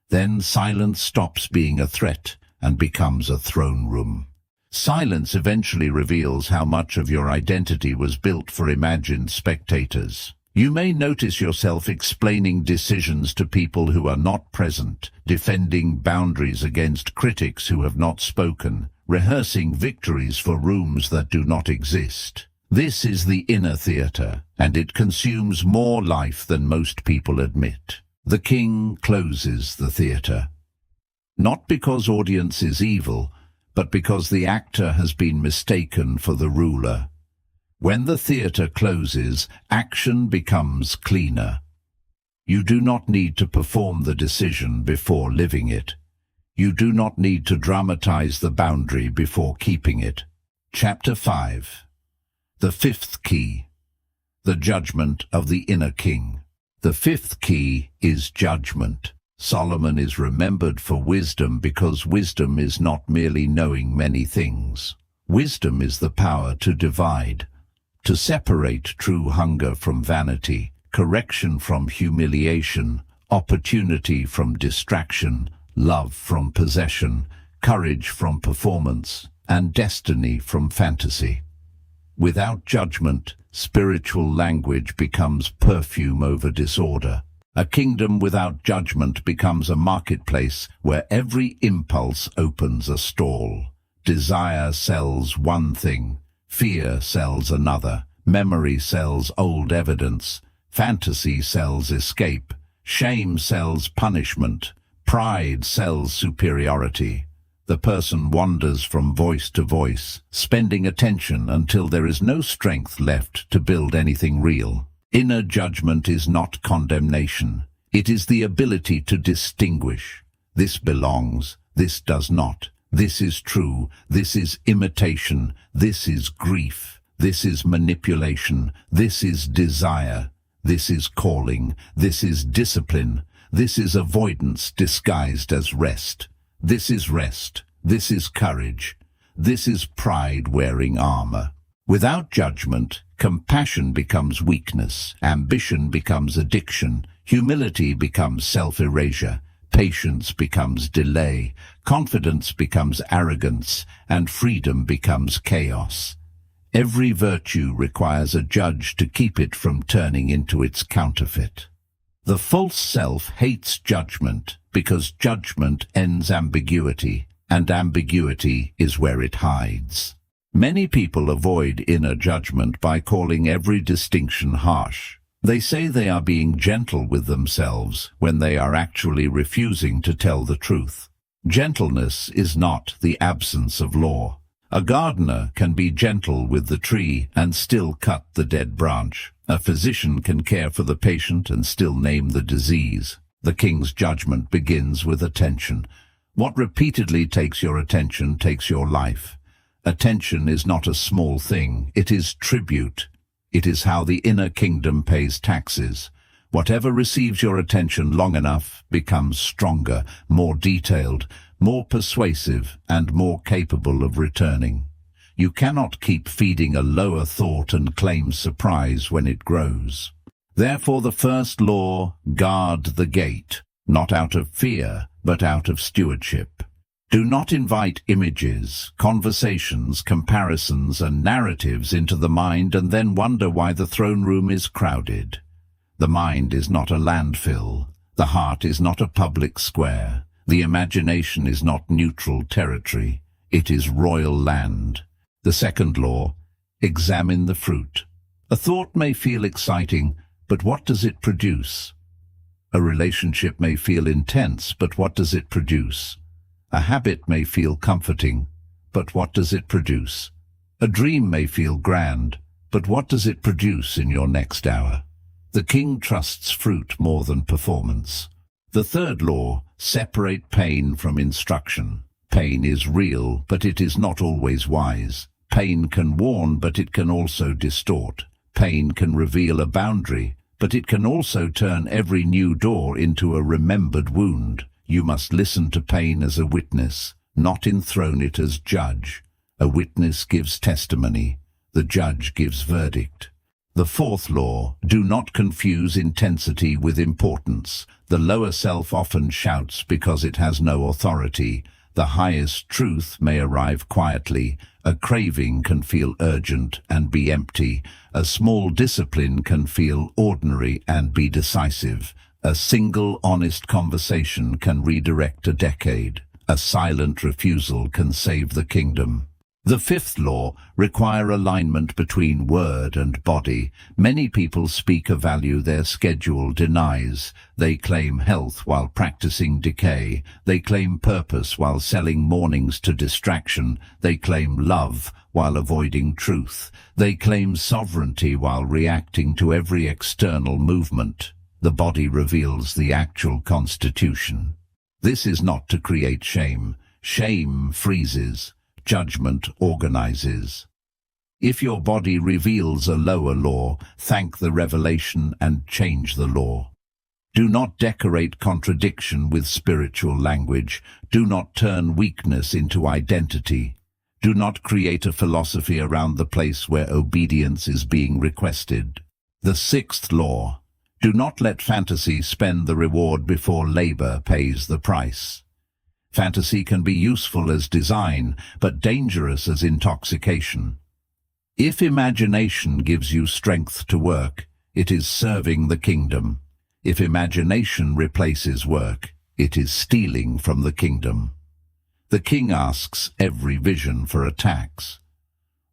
Then silence stops being a threat and becomes a throne room. Silence eventually reveals how much of your identity was built for imagined spectators. You may notice yourself explaining decisions to people who are not present, defending boundaries against critics who have not spoken, rehearsing victories for rooms that do not exist. This is the inner theater, and it consumes more life than most people admit. The king closes the theater. Not because audience is evil, but because the actor has been mistaken for the ruler. When the theater closes, action becomes cleaner. You do not need to perform the decision before living it. You do not need to dramatize the boundary before keeping it. Chapter 5. The fifth key. The judgment of the inner king. The fifth key is judgment. Solomon is remembered for wisdom because wisdom is not merely knowing many things. Wisdom is the power to divide, to separate true hunger from vanity, correction from humiliation, opportunity from distraction, love from possession, courage from performance, and destiny from fantasy. Without judgment, spiritual language becomes perfume over disorder. A kingdom without judgment becomes a marketplace where every impulse opens a stall. Desire sells one thing, fear sells another, memory sells old evidence, fantasy sells escape, shame sells punishment, pride sells superiority. The person wanders from voice to voice, spending attention until there is no strength left to build anything real. Inner judgment is not condemnation. It is the ability to distinguish. This belongs, this does not. This is true, this is imitation, this is grief, this is manipulation, this is desire, this is calling, this is discipline, this is avoidance disguised as rest. This is rest, This is courage. This is pride wearing armor. Without judgment, compassion becomes weakness, ambition becomes addiction, humility becomes self-erasure, patience becomes delay, confidence becomes arrogance, and freedom becomes chaos. Every virtue requires a judge to keep it from turning into its counterfeit. The false self hates judgment because judgment ends ambiguity, and ambiguity is where it hides. Many people avoid inner judgment by calling every distinction harsh. They say they are being gentle with themselves when they are actually refusing to tell the truth. Gentleness is not the absence of law. A gardener can be gentle with the tree and still cut the dead branch. A physician can care for the patient and still name the disease. The king's judgment begins with attention. What repeatedly takes your attention takes your life. Attention is not a small thing, it is tribute. It is how the inner kingdom pays taxes. Whatever receives your attention long enough becomes stronger, more detailed, more persuasive, and more capable of returning. You cannot keep feeding a lower thought and claim surprise when it grows. Therefore the first law, guard the gate, not out of fear, but out of stewardship. Do not invite images, conversations, comparisons, and narratives into the mind and then wonder why the throne room is crowded. The mind is not a landfill. The heart is not a public square. The imagination is not neutral territory. It is royal land. The second law, examine the fruit. A thought may feel exciting, but what does it produce? A relationship may feel intense, but what does it produce? A habit may feel comforting, but what does it produce? A dream may feel grand, but what does it produce in your next hour? The king trusts fruit more than performance. The third law, separate pain from instruction. Pain is real, but it is not always wise. Pain can warn, but it can also distort. Pain can reveal a boundary, but it can also turn every new door into a remembered wound. You must listen to pain as a witness, not enthrone it as judge. A witness gives testimony. The judge gives verdict. The fourth law, do not confuse intensity with importance. The lower self often shouts because it has no authority. The highest truth may arrive quietly. A craving can feel urgent and be empty. A small discipline can feel ordinary and be decisive. A single honest conversation can redirect a decade. A silent refusal can save the kingdom. The fifth law, require alignment between word and body. Many people speak a value their schedule denies. They claim health while practicing decay. They claim purpose while selling mornings to distraction. They claim love while avoiding truth. They claim sovereignty while reacting to every external movement. The body reveals the actual constitution. This is not to create shame. Shame freezes. Judgment organizes. If your body reveals a lower law, thank the revelation and change the law. Do not decorate contradiction with spiritual language. Do not turn weakness into identity. Do not create a philosophy around the place where obedience is being requested. The sixth law, do not let fantasy spend the reward before labor pays the price. Fantasy can be useful as design, but dangerous as intoxication. If imagination gives you strength to work, it is serving the kingdom. If imagination replaces work, it is stealing from the kingdom. The king asks every vision for a tax.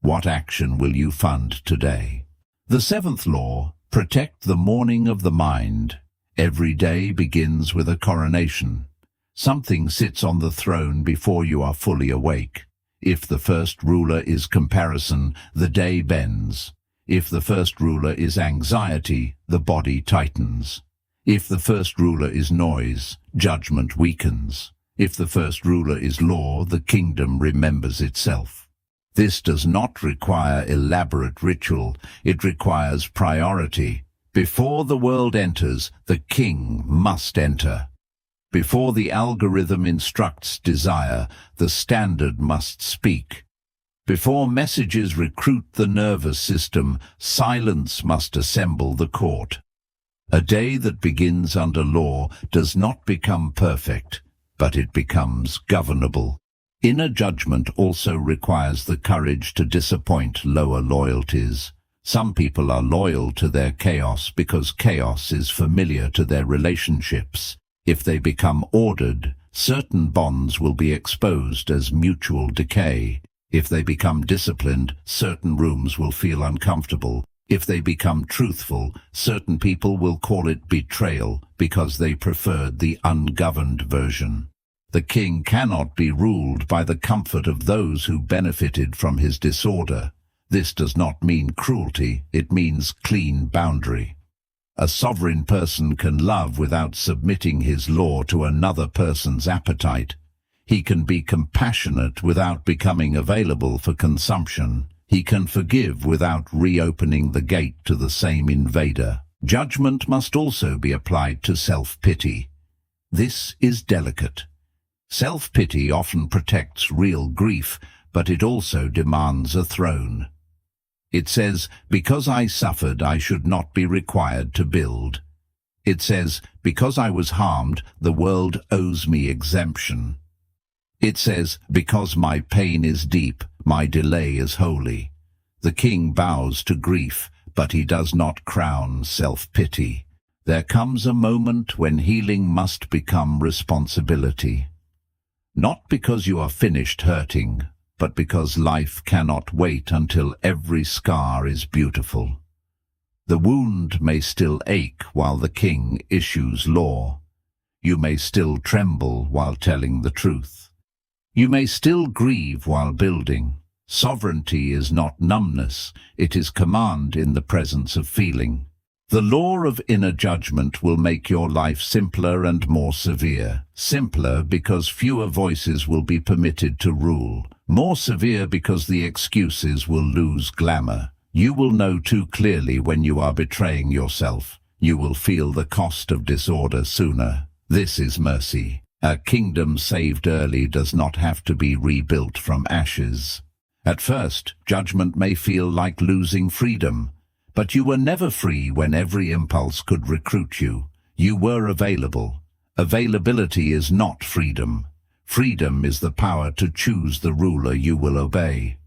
What action will you fund today? The seventh law, protect the morning of the mind. Every day begins with a coronation. Something sits on the throne before you are fully awake. If the first ruler is comparison, the day bends. If the first ruler is anxiety, the body tightens. If the first ruler is noise, judgment weakens. If the first ruler is law, the kingdom remembers itself. This does not require elaborate ritual, it requires priority. Before the world enters, the king must enter. Before the algorithm instructs desire, the standard must speak. Before messages recruit the nervous system, silence must assemble the court. A day that begins under law does not become perfect, but it becomes governable. Inner judgment also requires the courage to disappoint lower loyalties. Some people are loyal to their chaos because chaos is familiar to their relationships. If they become ordered, certain bonds will be exposed as mutual decay. If they become disciplined, certain rooms will feel uncomfortable. If they become truthful, certain people will call it betrayal because they preferred the ungoverned version. The king cannot be ruled by the comfort of those who benefited from his disorder. This does not mean cruelty, it means clean boundary. A sovereign person can love without submitting his law to another person's appetite. He can be compassionate without becoming available for consumption. He can forgive without reopening the gate to the same invader. Judgment must also be applied to self-pity. This is delicate. Self-pity often protects real grief, but it also demands a throne. It says, because I suffered, I should not be required to build. It says, because I was harmed, the world owes me exemption. It says, because my pain is deep, my delay is holy. The king bows to grief, but he does not crown self-pity. There comes a moment when healing must become responsibility. Not because you are finished hurting, but because life cannot wait until every scar is beautiful. The wound may still ache while the king issues law. You may still tremble while telling the truth. You may still grieve while building. Sovereignty is not numbness, it is command in the presence of feeling. The law of inner judgment will make your life simpler and more severe. Simpler because fewer voices will be permitted to rule. More severe because the excuses will lose glamour. You will know too clearly when you are betraying yourself. You will feel the cost of disorder sooner. This is mercy. A kingdom saved early does not have to be rebuilt from ashes. At first, judgment may feel like losing freedom. But you were never free when every impulse could recruit you. You were available. Availability is not freedom. Freedom is the power to choose the ruler you will obey.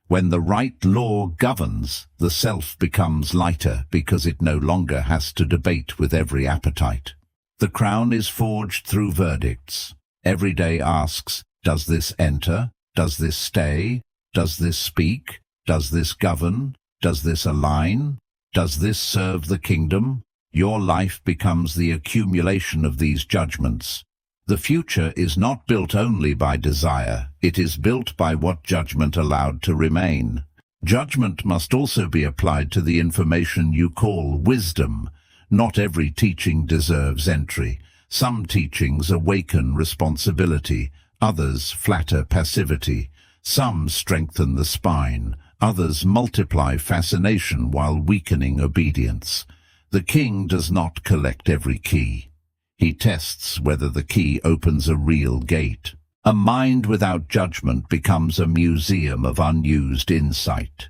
When the right law governs, the self becomes lighter because it no longer has to debate with every appetite. The crown is forged through verdicts. Every day asks, does this enter? Does this stay? Does this speak? Does this govern? Does this align? Does this serve the kingdom? Your life becomes the accumulation of these judgments. The future is not built only by desire, it is built by what judgment allowed to remain. Judgment must also be applied to the information you call wisdom. Not every teaching deserves entry. Some teachings awaken responsibility, others flatter passivity. Some strengthen the spine. Others multiply fascination while weakening obedience. The king does not collect every key. He tests whether the key opens a real gate. A mind without judgment becomes a museum of unused insight.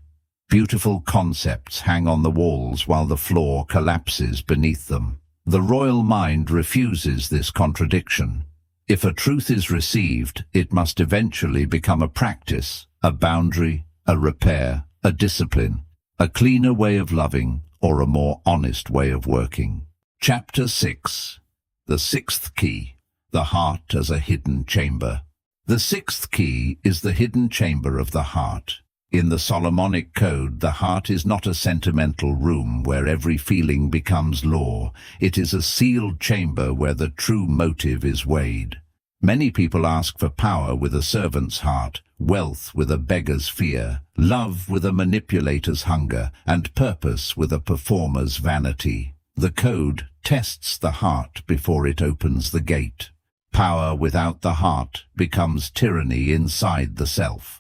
Beautiful concepts hang on the walls while the floor collapses beneath them. The royal mind refuses this contradiction. If a truth is received, it must eventually become a practice, a boundary, a repair, a discipline, a cleaner way of loving, or a more honest way of working. Chapter 6. The sixth key, the heart as a hidden chamber. The sixth key is the hidden chamber of the heart. In the Solomonic Code, the heart is not a sentimental room where every feeling becomes law. It is a sealed chamber where the true motive is weighed. Many people ask for power with a servant's heart, wealth with a beggar's fear, love with a manipulator's hunger, and purpose with a performer's vanity. The code tests the heart before it opens the gate. Power without the heart becomes tyranny inside the self.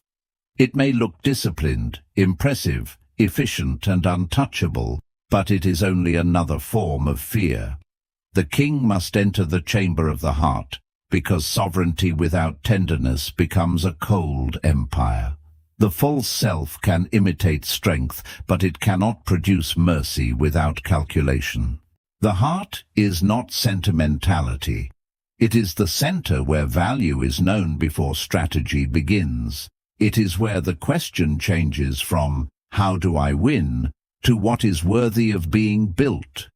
It may look disciplined, impressive, efficient, and untouchable, but it is only another form of fear. The king must enter the chamber of the heart, because sovereignty without tenderness becomes a cold empire. The false self can imitate strength, but it cannot produce mercy without calculation. The heart is not sentimentality. It is the center where value is known before strategy begins. It is where the question changes from, "How do I win?" to what is worthy of being built.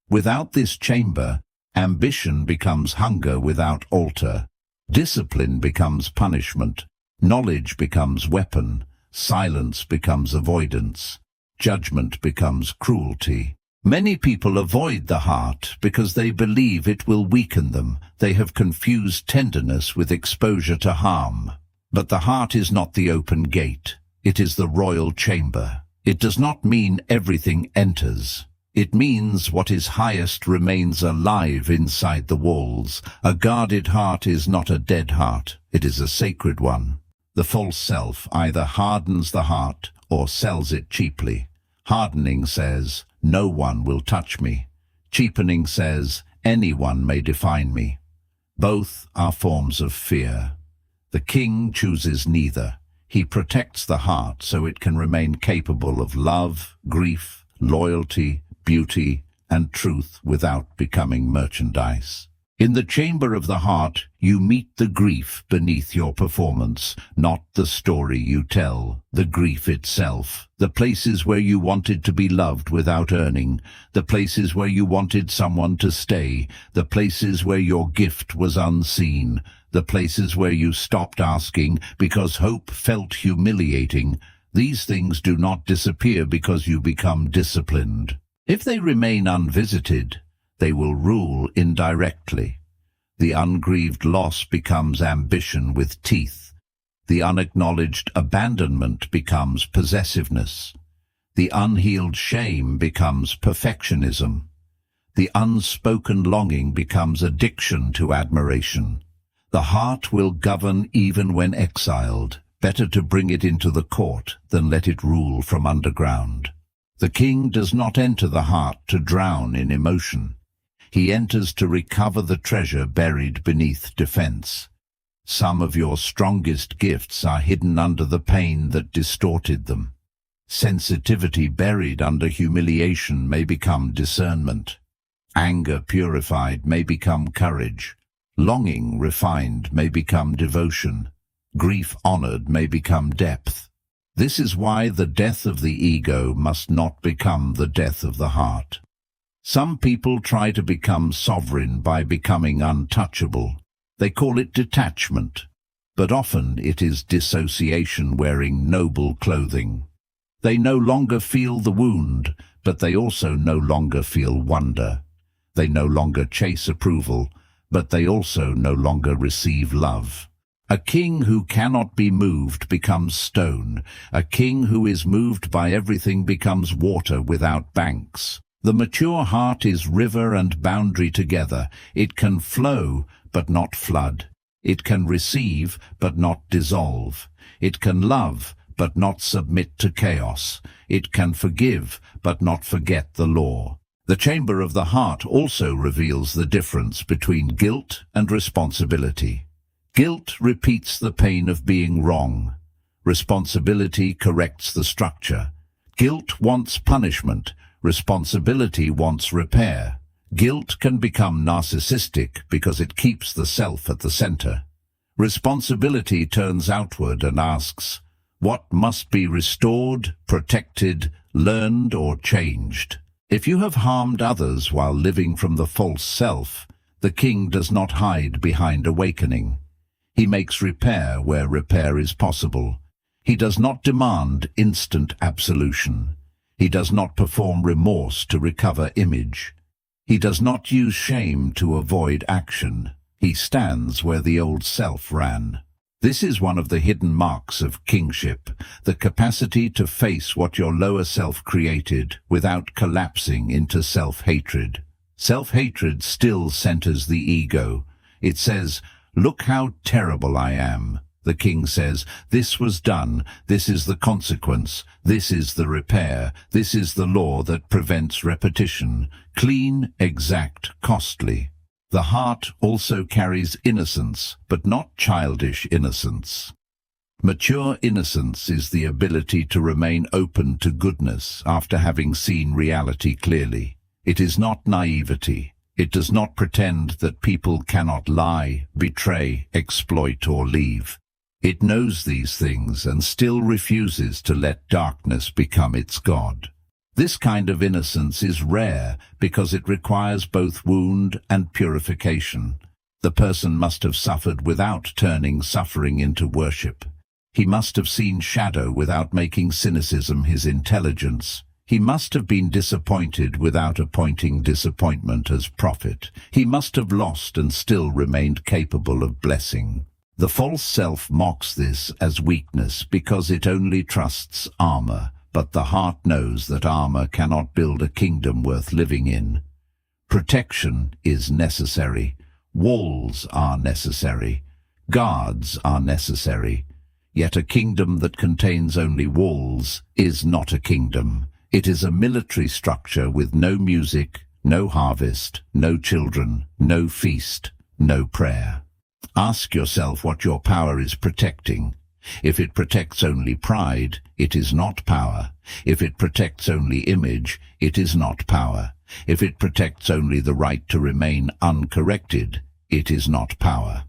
Without this chamber, ambition becomes hunger without altar. Discipline becomes punishment. Knowledge becomes weapon. Silence becomes avoidance. Judgment becomes cruelty. Many people avoid the heart because they believe it will weaken them. They have confused tenderness with exposure to harm. But the heart is not the open gate. It is the royal chamber. It does not mean everything enters. It means what is highest remains alive inside the walls. A guarded heart is not a dead heart. It is a sacred one. The false self either hardens the heart or sells it cheaply. Hardening says, "No one will touch me." Cheapening says, "Anyone may define me." Both are forms of fear. The king chooses neither. He protects the heart so it can remain capable of love, grief, loyalty, beauty, and truth without becoming merchandise. In the chamber of the heart, you meet the grief beneath your performance, not the story you tell, the grief itself. The places where you wanted to be loved without earning, the places where you wanted someone to stay, the places where your gift was unseen, the places where you stopped asking because hope felt humiliating. These things do not disappear because you become disciplined. If they remain unvisited, they will rule indirectly. The ungrieved loss becomes ambition with teeth. The unacknowledged abandonment becomes possessiveness. The unhealed shame becomes perfectionism. The unspoken longing becomes addiction to admiration. The heart will govern even when exiled. Better to bring it into the court than let it rule from underground. The king does not enter the heart to drown in emotion. He enters to recover the treasure buried beneath defense. Some of your strongest gifts are hidden under the pain that distorted them. Sensitivity buried under humiliation may become discernment. Anger purified may become courage. Longing refined may become devotion. Grief honored may become depth. This is why the death of the ego must not become the death of the heart. Some people try to become sovereign by becoming untouchable. They call it detachment, but often it is dissociation wearing noble clothing. They no longer feel the wound, but they also no longer feel wonder. They no longer chase approval, but they also no longer receive love. A king who cannot be moved becomes stone. A king who is moved by everything becomes water without banks. The mature heart is river and boundary together. It can flow, but not flood. It can receive, but not dissolve. It can love, but not submit to chaos. It can forgive, but not forget the law. The chamber of the heart also reveals the difference between guilt and responsibility. Guilt repeats the pain of being wrong. Responsibility corrects the structure. Guilt wants punishment. Responsibility wants repair. Guilt can become narcissistic because it keeps the self at the center. Responsibility turns outward and asks, what must be restored, protected, learned, or changed? If you have harmed others while living from the false self, the king does not hide behind awakening. He makes repair where repair is possible. He does not demand instant absolution. He does not perform remorse to recover image. He does not use shame to avoid action. He stands where the old self ran. This is one of the hidden marks of kingship, the capacity to face what your lower self created without collapsing into self-hatred. Self-hatred still centers the ego. It says, "Look how terrible I am." The king says, "This was done, this is the consequence, this is the repair, this is the law that prevents repetition, clean, exact, costly." The heart also carries innocence, but not childish innocence. Mature innocence is the ability to remain open to goodness after having seen reality clearly. It is not naivety. It does not pretend that people cannot lie, betray, exploit, or leave. It knows these things and still refuses to let darkness become its god. This kind of innocence is rare because it requires both wound and purification. The person must have suffered without turning suffering into worship. He must have seen shadow without making cynicism his intelligence. He must have been disappointed without appointing disappointment as profit. He must have lost and still remained capable of blessing. The false self mocks this as weakness because it only trusts armor, but the heart knows that armor cannot build a kingdom worth living in. Protection is necessary. Walls are necessary. Guards are necessary. Yet a kingdom that contains only walls is not a kingdom. It is a military structure with no music, no harvest, no children, no feast, no prayer. Ask yourself what your power is protecting. If it protects only pride, it is not power. If it protects only image, it is not power. If it protects only the right to remain uncorrected, it is not power.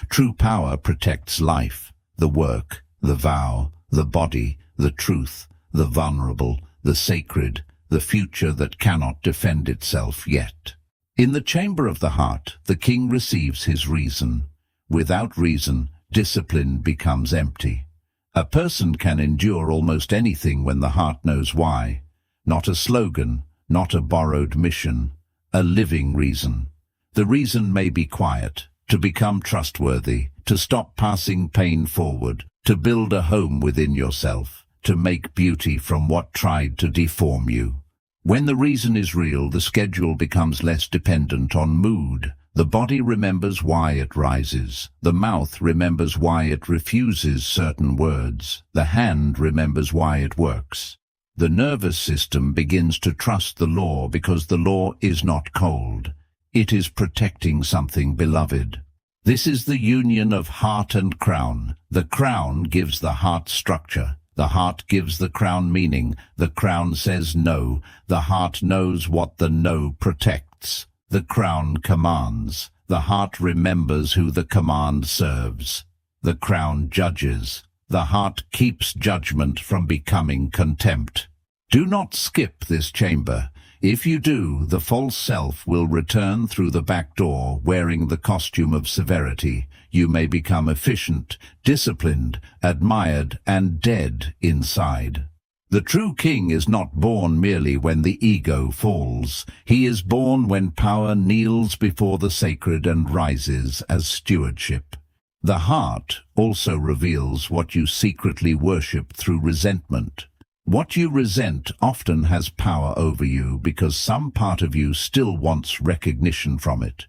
True power protects life, the work, the vow, the body, the truth, the vulnerable, the sacred, the future that cannot defend itself yet. In the chamber of the heart, the king receives his reason. Without reason, discipline becomes empty. A person can endure almost anything when the heart knows why. Not a slogan, not a borrowed mission, a living reason. The reason may be quiet, to become trustworthy, to stop passing pain forward, to build a home within yourself, to make beauty from what tried to deform you. When the reason is real, the schedule becomes less dependent on mood. The body remembers why it rises. The mouth remembers why it refuses certain words. The hand remembers why it works. The nervous system begins to trust the law because the law is not cold. It is protecting something beloved. This is the union of heart and crown. The crown gives the heart structure. The heart gives the crown meaning. The crown says no. The heart knows what the no protects. The crown commands. The heart remembers who the command serves. The crown judges. The heart keeps judgment from becoming contempt. Do not skip this chamber. If you do, the false self will return through the back door wearing the costume of severity. You may become efficient, disciplined, admired, and dead inside. The true king is not born merely when the ego falls. He is born when power kneels before the sacred and rises as stewardship. The heart also reveals what you secretly worship through resentment. What you resent often has power over you because some part of you still wants recognition from it.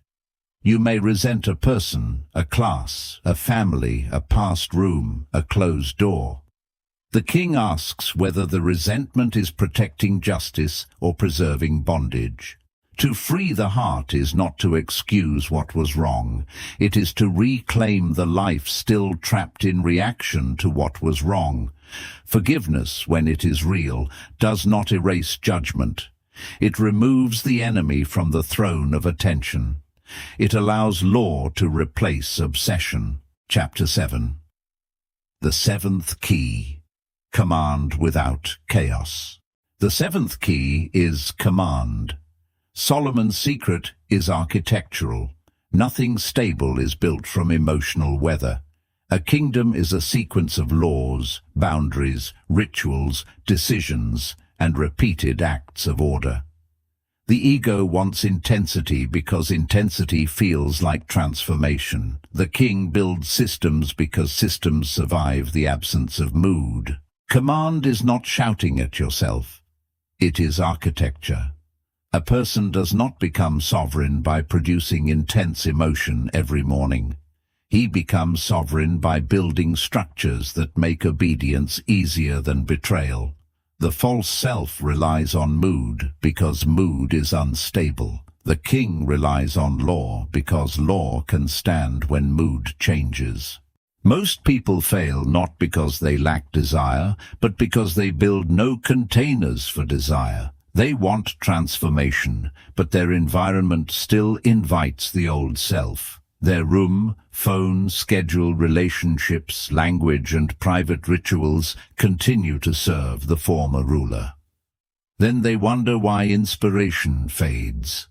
You may resent a person, a class, a family, a past room, a closed door. The king asks whether the resentment is protecting justice or preserving bondage. To free the heart is not to excuse what was wrong. It is to reclaim the life still trapped in reaction to what was wrong. Forgiveness, when it is real, does not erase judgment. It removes the enemy from the throne of attention. It allows law to replace obsession. Chapter 7. The seventh key. Command without chaos. The seventh key is command. Solomon's secret is architectural. Nothing stable is built from emotional weather. A kingdom is a sequence of laws, boundaries, rituals, decisions, and repeated acts of order. The ego wants intensity because intensity feels like transformation. The king builds systems because systems survive the absence of mood. Command is not shouting at yourself. It is architecture. A person does not become sovereign by producing intense emotion every morning. He becomes sovereign by building structures that make obedience easier than betrayal. The false self relies on mood because mood is unstable. The king relies on law because law can stand when mood changes. Most people fail not because they lack desire, but because they build no containers for desire. They want transformation, but their environment still invites the old self. Their room, phone, schedule, relationships, language, and private rituals continue to serve the former ruler. Then they wonder why inspiration fades.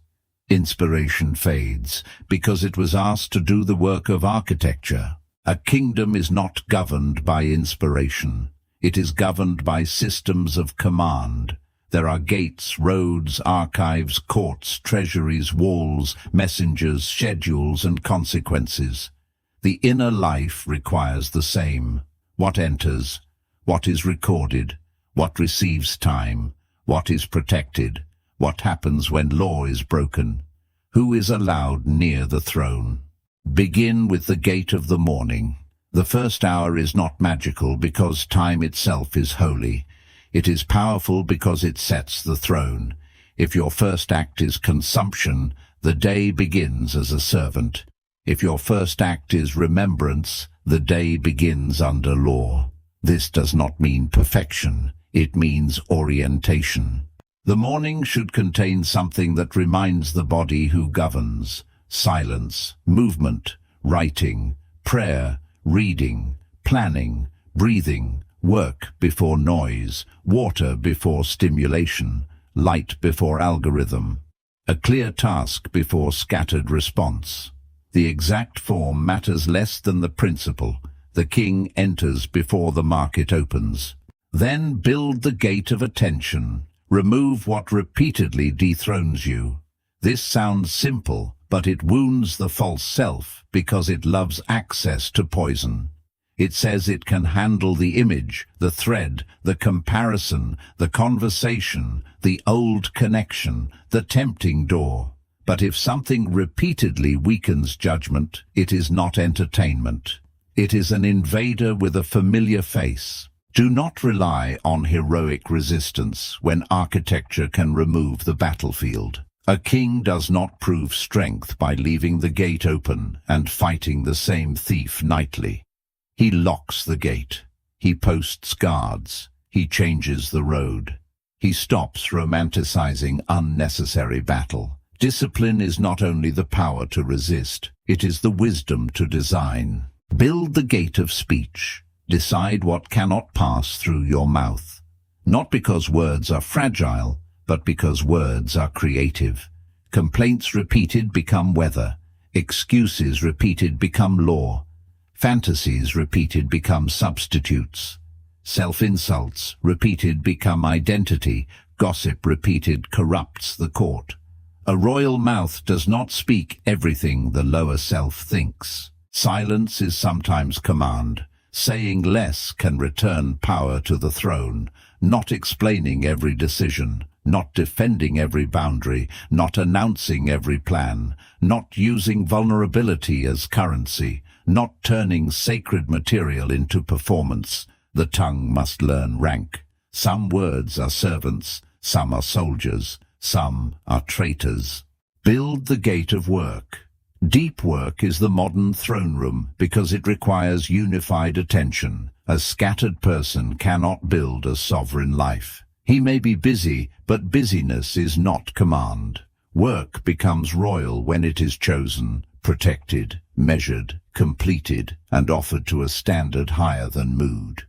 Inspiration fades because it was asked to do the work of architecture. A kingdom is not governed by inspiration. It is governed by systems of command. There are gates, roads, archives, courts, treasuries, walls, messengers, schedules, and consequences. The inner life requires the same. What enters, what is recorded, what receives time, what is protected, what happens when law is broken, who is allowed near the throne. Begin with the gate of the morning. The first hour is not magical because time itself is holy. It is powerful because it sets the throne. If your first act is consumption, the day begins as a servant. If your first act is remembrance, the day begins under law. This does not mean perfection. It means orientation. The morning should contain something that reminds the body who governs. Silence, movement, writing, prayer, reading, planning, breathing, work before noise, water before stimulation, light before algorithm, a clear task before scattered response. The exact form matters less than the principle. The king enters before the market opens. Then build the gate of attention. Remove what repeatedly dethrones you. This sounds simple, but it wounds the false self because it loves access to poison. It says it can handle the image, the thread, the comparison, the conversation, the old connection, the tempting door. But if something repeatedly weakens judgment, it is not entertainment. It is an invader with a familiar face. Do not rely on heroic resistance when architecture can remove the battlefield. A king does not prove strength by leaving the gate open and fighting the same thief nightly. He locks the gate. He posts guards. He changes the road. He stops romanticizing unnecessary battle. Discipline is not only the power to resist, it is the wisdom to design. Build the gate of speech. Decide what cannot pass through your mouth. Not because words are fragile, but because words are creative. Complaints repeated become weather. Excuses repeated become law. Fantasies repeated become substitutes. Self-insults repeated become identity. Gossip repeated corrupts the court. A royal mouth does not speak everything the lower self thinks. Silence is sometimes command. Saying less can return power to the throne. Not explaining every decision, not defending every boundary, not announcing every plan, not using vulnerability as currency, not turning sacred material into performance. The tongue must learn rank. Some words are servants, some are soldiers, some are traitors. Build the gate of work. Deep work is the modern throne room because it requires unified attention. A scattered person cannot build a sovereign life. He may be busy, but busyness is not command. Work becomes royal when it is chosen, protected, measured, completed, and offered to a standard higher than mood.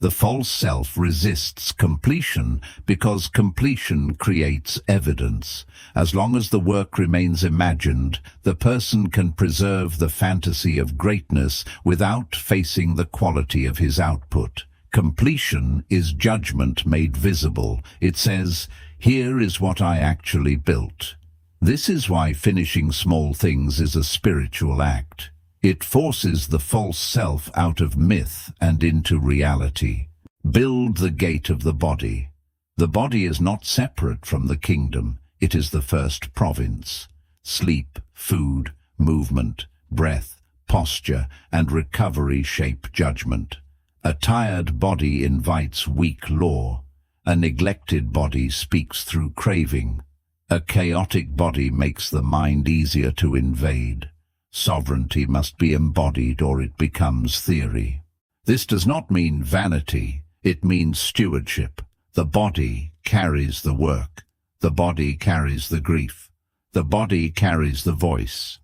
The false self resists completion because completion creates evidence. As long as the work remains imagined, the person can preserve the fantasy of greatness without facing the quality of his output. Completion is judgment made visible. It says, "Here is what I actually built." This is why finishing small things is a spiritual act. It forces the false self out of myth and into reality. Build the gate of the body. The body is not separate from the kingdom. It is the first province. Sleep, food, movement, breath, posture, and recovery shape judgment. A tired body invites weak law. A neglected body speaks through craving. A chaotic body makes the mind easier to invade. Sovereignty must be embodied or it becomes theory. This does not mean vanity, it means stewardship. The body carries the work. The body carries the grief. The body carries the voice.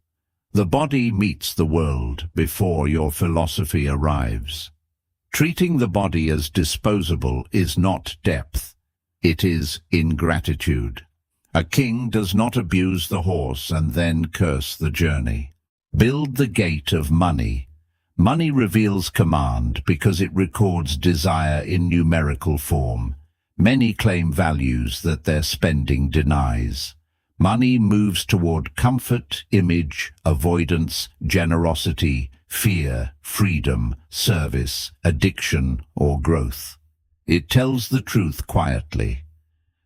The body meets the world before your philosophy arrives. Treating the body as disposable is not depth. It is ingratitude. A king does not abuse the horse and then curse the journey. Build the gate of money. Money reveals command because it records desire in numerical form. Many claim values that their spending denies. Money moves toward comfort, image, avoidance, generosity, fear, freedom, service, addiction, or growth. It tells the truth quietly.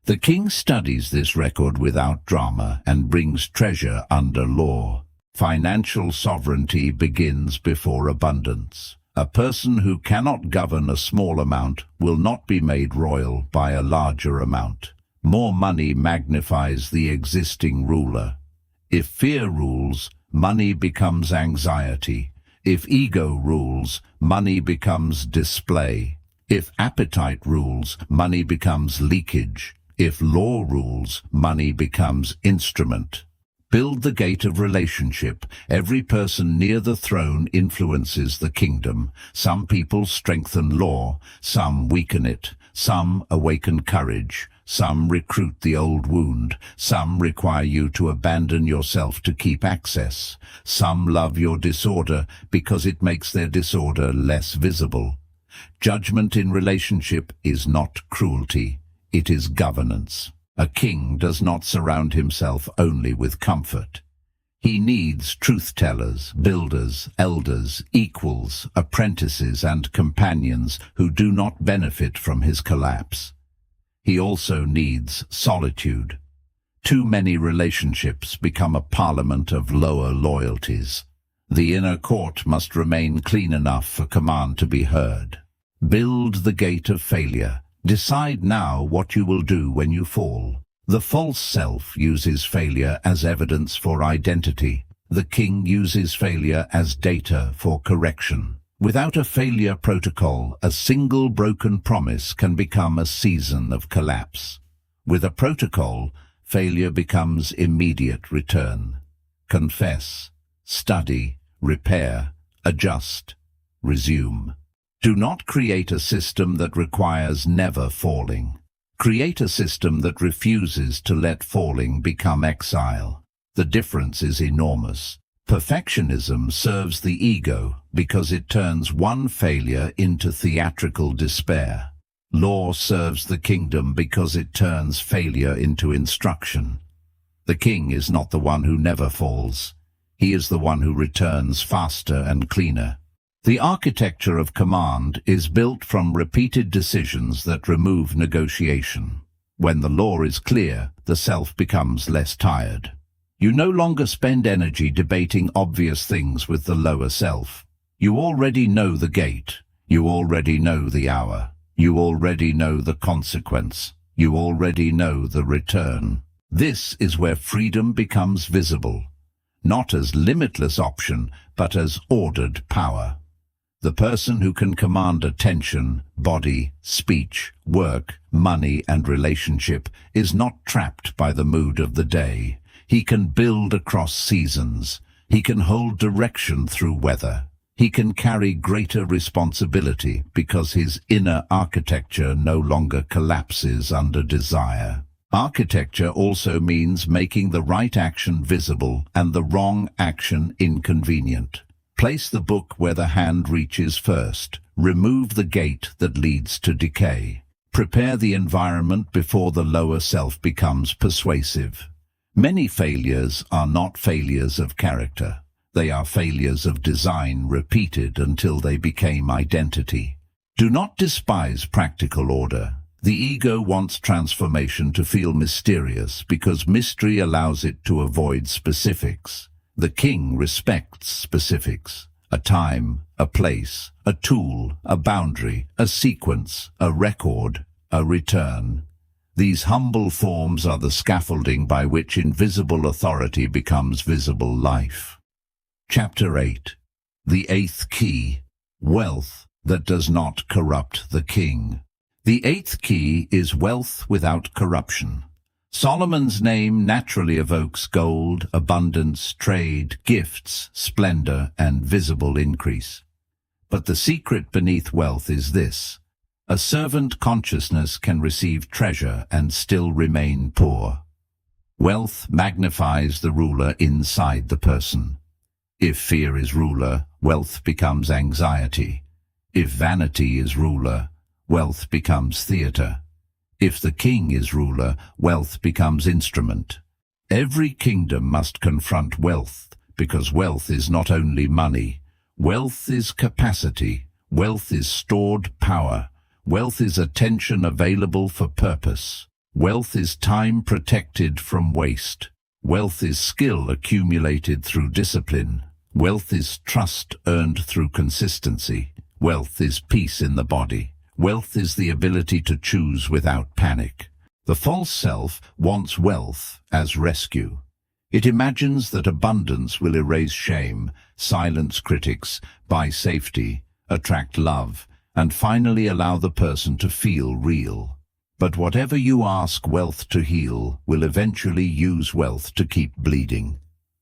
The king studies this record without drama and brings treasure under law. Financial sovereignty begins before abundance. A person who cannot govern a small amount will not be made royal by a larger amount. More money magnifies the existing ruler. If fear rules, money becomes anxiety. If ego rules, money becomes display. If appetite rules, money becomes leakage. If law rules, money becomes instrument. Build the gate of relationship. Every person near the throne influences the kingdom. Some people strengthen law, some weaken it, some awaken courage, some recruit the old wound, some require you to abandon yourself to keep access. Some love your disorder because it makes their disorder less visible. Judgment in relationship is not cruelty, it is governance. A king does not surround himself only with comfort. He needs truth-tellers, builders, elders, equals, apprentices, and companions who do not benefit from his collapse. He also needs solitude. Too many relationships become a parliament of lower loyalties. The inner court must remain clean enough for command to be heard. Build the gate of failure. Decide now what you will do when you fall. The false self uses failure as evidence for identity. The king uses failure as data for correction. Without a failure protocol, a single broken promise can become a season of collapse. With a protocol, failure becomes immediate return. Confess, study, repair, adjust, resume. Do not create a system that requires never falling. Create a system that refuses to let falling become exile. The difference is enormous. Perfectionism serves the ego because it turns one failure into theatrical despair. Law serves the kingdom because it turns failure into instruction. The king is not the one who never falls. He is the one who returns faster and cleaner. The architecture of command is built from repeated decisions that remove negotiation. When the law is clear, the self becomes less tired. You no longer spend energy debating obvious things with the lower self. You already know the gate. You already know the hour. You already know the consequence. You already know the return. This is where freedom becomes visible, not as limitless option, but as ordered power. The person who can command attention, body, speech, work, money, and relationship is not trapped by the mood of the day. He can build across seasons. He can hold direction through weather. He can carry greater responsibility because his inner architecture no longer collapses under desire. Architecture also means making the right action visible and the wrong action inconvenient. Place the book where the hand reaches first. Remove the gate that leads to decay. Prepare the environment before the lower self becomes persuasive. Many failures are not failures of character. They are failures of design repeated until they became identity. Do not despise practical order. The ego wants transformation to feel mysterious because mystery allows it to avoid specifics. The king respects specifics. a time, a place, a tool, a boundary, a sequence, a record, a return. These humble forms are the scaffolding by which invisible authority becomes visible life. Chapter 8. The eighth key, wealth that does not corrupt the king. The eighth key is wealth without corruption. Solomon's name naturally evokes gold, abundance, trade, gifts, splendor, and visible increase. But the secret beneath wealth is this: a servant consciousness can receive treasure and still remain poor. Wealth magnifies the ruler inside the person. If fear is ruler, wealth becomes anxiety. If vanity is ruler, wealth becomes theater. If the king is ruler, wealth becomes instrument. Every kingdom must confront wealth, because wealth is not only money. Wealth is capacity. Wealth is stored power. Wealth is attention available for purpose. Wealth is time protected from waste. Wealth is skill accumulated through discipline. Wealth is trust earned through consistency. Wealth is peace in the body. Wealth is the ability to choose without panic. The false self wants wealth as rescue. It imagines that abundance will erase shame, silence critics, buy safety, attract love, and finally allow the person to feel real. But whatever you ask wealth to heal will eventually use wealth to keep bleeding.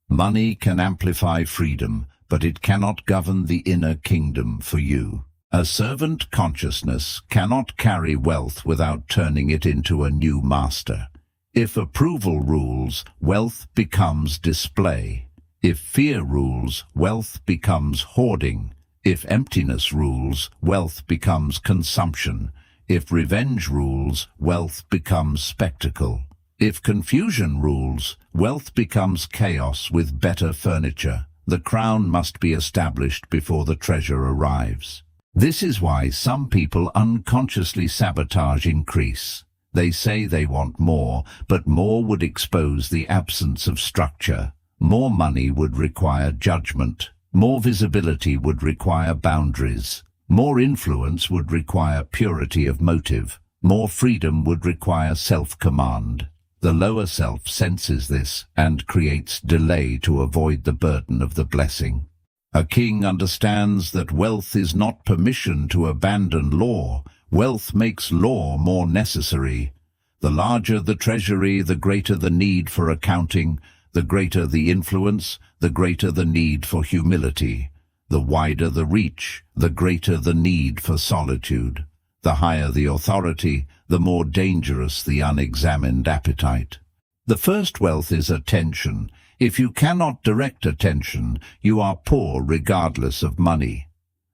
Money can amplify freedom, but it cannot govern the inner kingdom for you. A servant consciousness cannot carry wealth without turning it into a new master. If approval rules, wealth becomes display. If fear rules, wealth becomes hoarding. If emptiness rules, wealth becomes consumption. If revenge rules, wealth becomes spectacle. If confusion rules, wealth becomes chaos with better furniture. The crown must be established before the treasure arrives. This is why some people unconsciously sabotage increase. They say they want more, but more would expose the absence of structure. More money would require judgment. More visibility would require boundaries. More influence would require purity of motive. More freedom would require self-command. The lower self senses this and creates delay to avoid the burden of the blessing. A king understands that wealth is not permission to abandon law. Wealth makes law more necessary. The larger the treasury, the greater the need for accounting. The greater the influence, the greater the need for humility. The wider the reach, the greater the need for solitude. The higher the authority, the more dangerous the unexamined appetite. The first wealth is attention. If you cannot direct attention, you are poor regardless of money.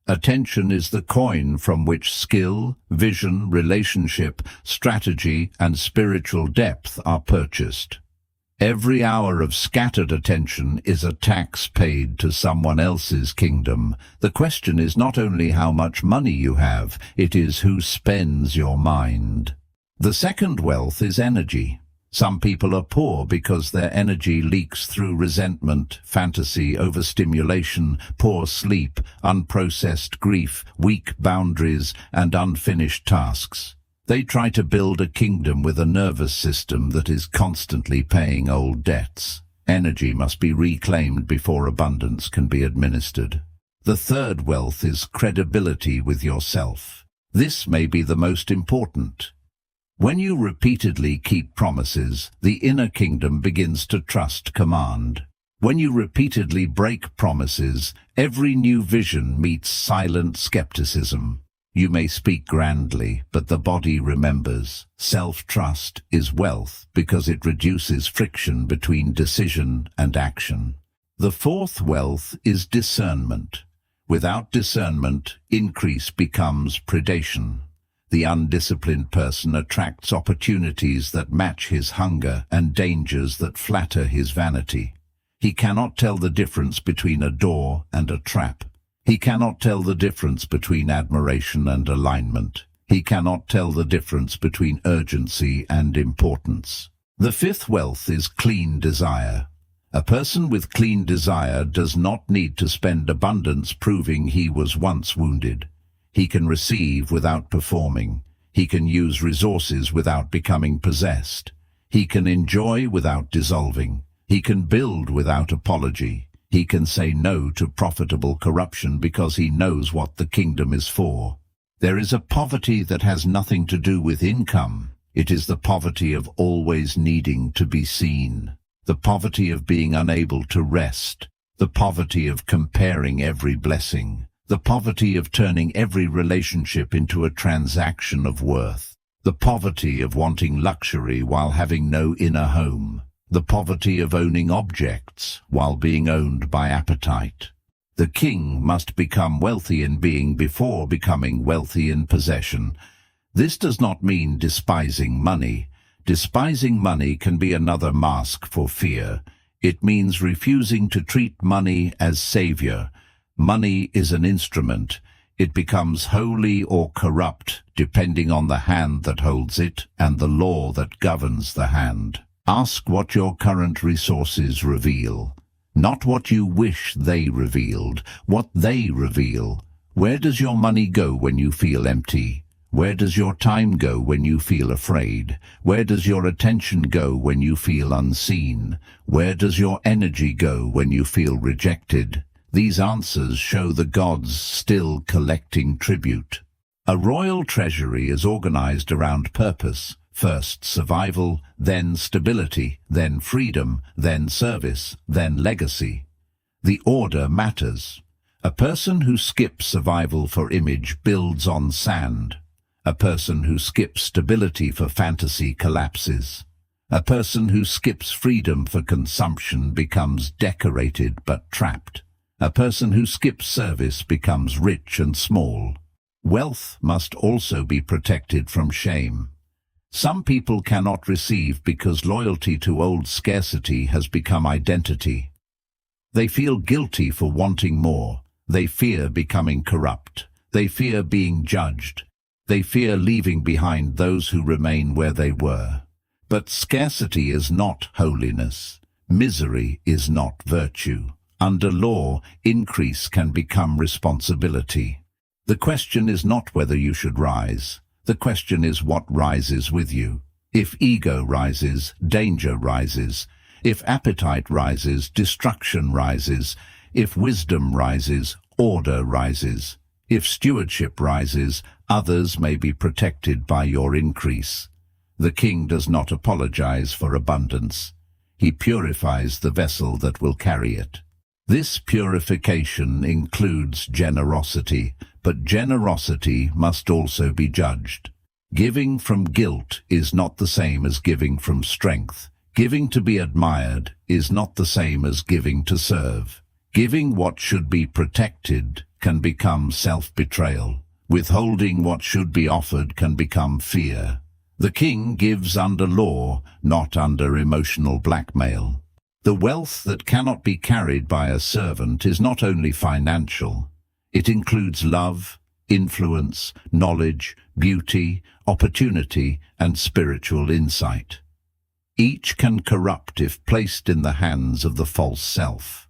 Attention is the coin from which skill, vision, relationship, strategy, and spiritual depth are purchased. Every hour of scattered attention is a tax paid to someone else's kingdom. The question is not only how much money you have, it is who spends your mind. The second wealth is energy. Some people are poor because their energy leaks through resentment, fantasy, overstimulation, poor sleep, unprocessed grief, weak boundaries, and unfinished tasks. They try to build a kingdom with a nervous system that is constantly paying old debts. Energy must be reclaimed before abundance can be administered. The third wealth is credibility with yourself. This may be the most important. When you repeatedly keep promises, the inner kingdom begins to trust command. When you repeatedly break promises, every new vision meets silent skepticism. You may speak grandly, but the body remembers. Self-trust is wealth because it reduces friction between decision and action. The fourth wealth is discernment. Without discernment, increase becomes predation. The undisciplined person attracts opportunities that match his hunger and dangers that flatter his vanity. He cannot tell the difference between a door and a trap. He cannot tell the difference between admiration and alignment. He cannot tell the difference between urgency and importance. The fifth wealth is clean desire. A person with clean desire does not need to spend abundance proving he was once wounded. He can receive without performing. He can use resources without becoming possessed. He can enjoy without dissolving. He can build without apology. He can say no to profitable corruption because he knows what the kingdom is for. There is a poverty that has nothing to do with income. It is the poverty of always needing to be seen. The poverty of being unable to rest, the poverty of comparing every blessing, the poverty of turning every relationship into a transaction of worth, the poverty of wanting luxury while having no inner home, the poverty of owning objects while being owned by appetite. The king must become wealthy in being before becoming wealthy in possession. This does not mean despising money. Despising money can be another mask for fear. It means refusing to treat money as savior. Money is an instrument. It becomes holy or corrupt depending on the hand that holds it and the law that governs the hand. Ask what your current resources reveal. Not what you wish they revealed, what they reveal. Where does your money go when you feel empty? Where does your time go when you feel afraid? Where does your attention go when you feel unseen? Where does your energy go when you feel rejected? These answers show the gods still collecting tribute. A royal treasury is organized around purpose. First survival, then stability, then freedom, then service, then legacy. The order matters. A person who skips survival for image builds on sand. A person who skips stability for fantasy collapses. A person who skips freedom for consumption becomes decorated but trapped. A person who skips service becomes rich and small. Wealth must also be protected from shame. Some people cannot receive because loyalty to old scarcity has become identity. They feel guilty for wanting more. They fear becoming corrupt. They fear being judged. They fear leaving behind those who remain where they were. But scarcity is not holiness. Misery is not virtue. Under law, increase can become responsibility. The question is not whether you should rise. The question is what rises with you. If ego rises, danger rises. If appetite rises, destruction rises. If wisdom rises, order rises. If stewardship rises, others may be protected by your increase. The king does not apologize for abundance. He purifies the vessel that will carry it. This purification includes generosity, but generosity must also be judged. Giving from guilt is not the same as giving from strength. Giving to be admired is not the same as giving to serve. Giving what should be protected can become self-betrayal. Withholding what should be offered can become fear. The king gives under law, not under emotional blackmail. The wealth that cannot be carried by a servant is not only financial. It includes love, influence, knowledge, beauty, opportunity, and spiritual insight. Each can corrupt if placed in the hands of the false self.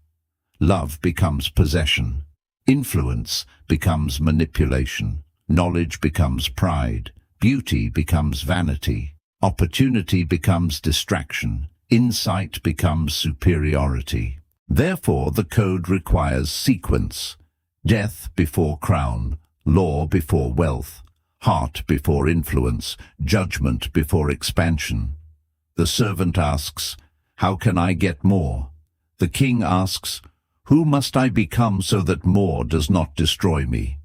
Love becomes possession. Influence becomes manipulation. Knowledge becomes pride. Beauty becomes vanity. Opportunity becomes distraction. Insight becomes superiority. Therefore, the code requires sequence. Death before crown, law before wealth, heart before influence, judgment before expansion. The servant asks, "How can I get more?" The king asks, "Who must I become so that more does not destroy me?"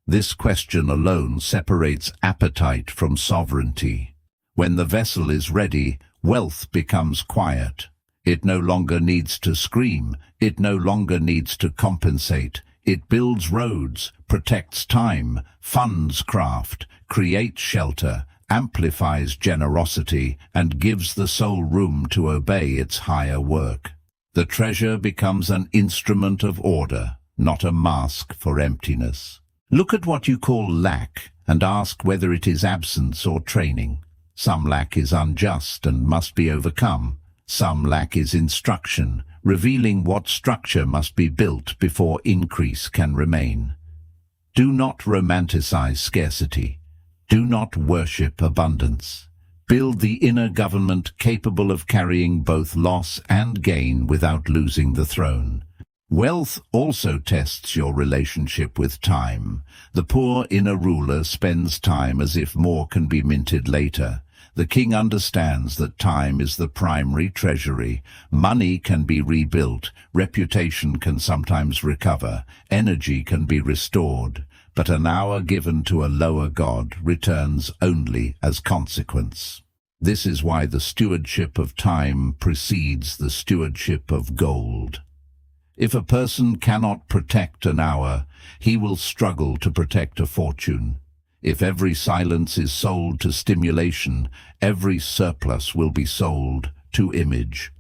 This question alone separates appetite from sovereignty. When the vessel is ready, wealth becomes quiet. It no longer needs to scream. It no longer needs to compensate. It builds roads, protects time, funds craft, creates shelter, amplifies generosity, and gives the soul room to obey its higher work. The treasure becomes an instrument of order, not a mask for emptiness. Look at what you call lack and ask whether it is absence or training. Some lack is unjust and must be overcome. Some lack is instruction, revealing what structure must be built before increase can remain. Do not romanticize scarcity. Do not worship abundance. Build the inner government capable of carrying both loss and gain without losing the throne. Wealth also tests your relationship with time. The poor inner ruler spends time as if more can be minted later. The king understands that time is the primary treasury. Money can be rebuilt, reputation can sometimes recover, energy can be restored, but an hour given to a lower god returns only as consequence. This is why the stewardship of time precedes the stewardship of gold. If a person cannot protect an hour, he will struggle to protect a fortune. If every silence is sold to stimulation, every surplus will be sold to image.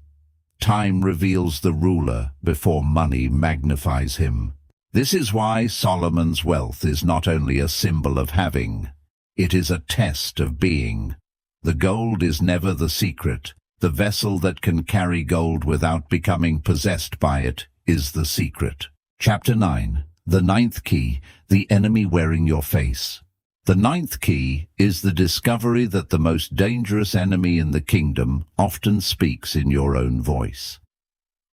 Time reveals the ruler before money magnifies him. This is why Solomon's wealth is not only a symbol of having, it is a test of being. The gold is never the secret. The vessel that can carry gold without becoming possessed by it is the secret. Chapter 9. The ninth key, the enemy wearing your face. The ninth key is the discovery that the most dangerous enemy in the kingdom often speaks in your own voice.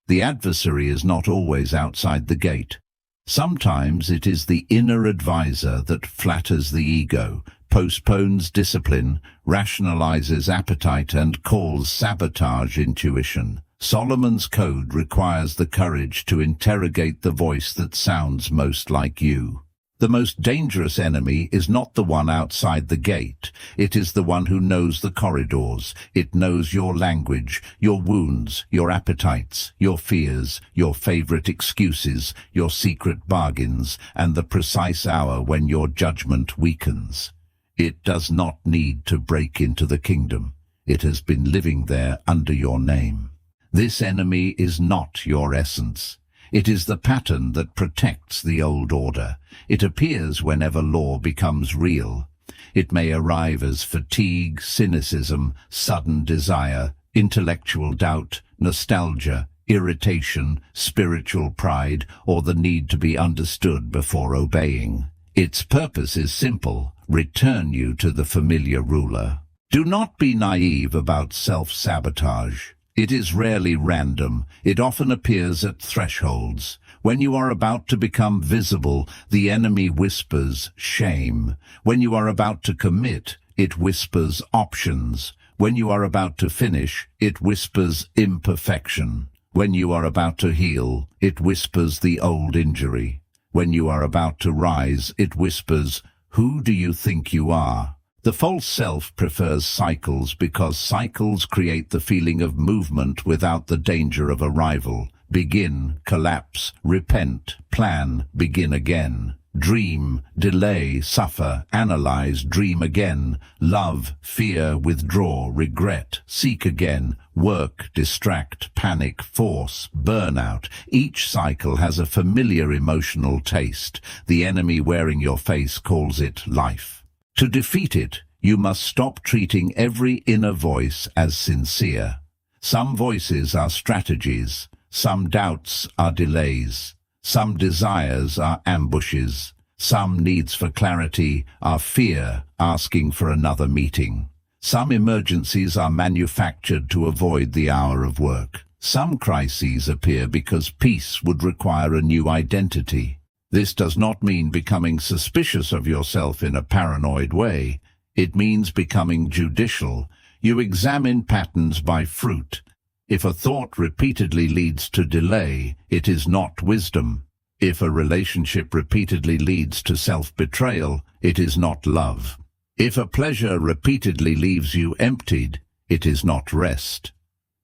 The adversary is not always outside the gate. Sometimes it is the inner advisor that flatters the ego, postpones discipline, rationalizes appetite, and calls sabotage intuition. Solomon's code requires the courage to interrogate the voice that sounds most like you. The most dangerous enemy is not the one outside the gate. It is the one who knows the corridors. It knows your language, your wounds, your appetites, your fears, your favorite excuses, your secret bargains, and the precise hour when your judgment weakens. It does not need to break into the kingdom. It has been living there under your name. This enemy is not your essence. It is the pattern that protects the old order. It appears whenever law becomes real. It may arrive as fatigue, cynicism, sudden desire, intellectual doubt, nostalgia, irritation, spiritual pride, or the need to be understood before obeying. Its purpose is simple: return you to the familiar ruler. Do not be naive about self-sabotage. It is rarely random. It often appears at thresholds. When you are about to become visible, the enemy whispers shame. When you are about to commit, it whispers options. When you are about to finish, it whispers imperfection. When you are about to heal, it whispers the old injury. When you are about to rise, it whispers, "Who do you think you are?" The false self prefers cycles because cycles create the feeling of movement without the danger of arrival. Begin, collapse, repent, plan, begin again. Dream, delay, suffer, analyze, dream again. Love, fear, withdraw, regret, seek again. Work, distract, panic, force, burnout. Each cycle has a familiar emotional taste. The enemy wearing your face calls it life. To defeat it, you must stop treating every inner voice as sincere. Some voices are strategies, some doubts are delays, some desires are ambushes, some needs for clarity are fear asking for another meeting. Some emergencies are manufactured to avoid the hour of work. Some crises appear because peace would require a new identity. This does not mean becoming suspicious of yourself in a paranoid way. It means becoming judicial. You examine patterns by fruit. If a thought repeatedly leads to delay, it is not wisdom. If a relationship repeatedly leads to self-betrayal, it is not love. If a pleasure repeatedly leaves you emptied, it is not rest.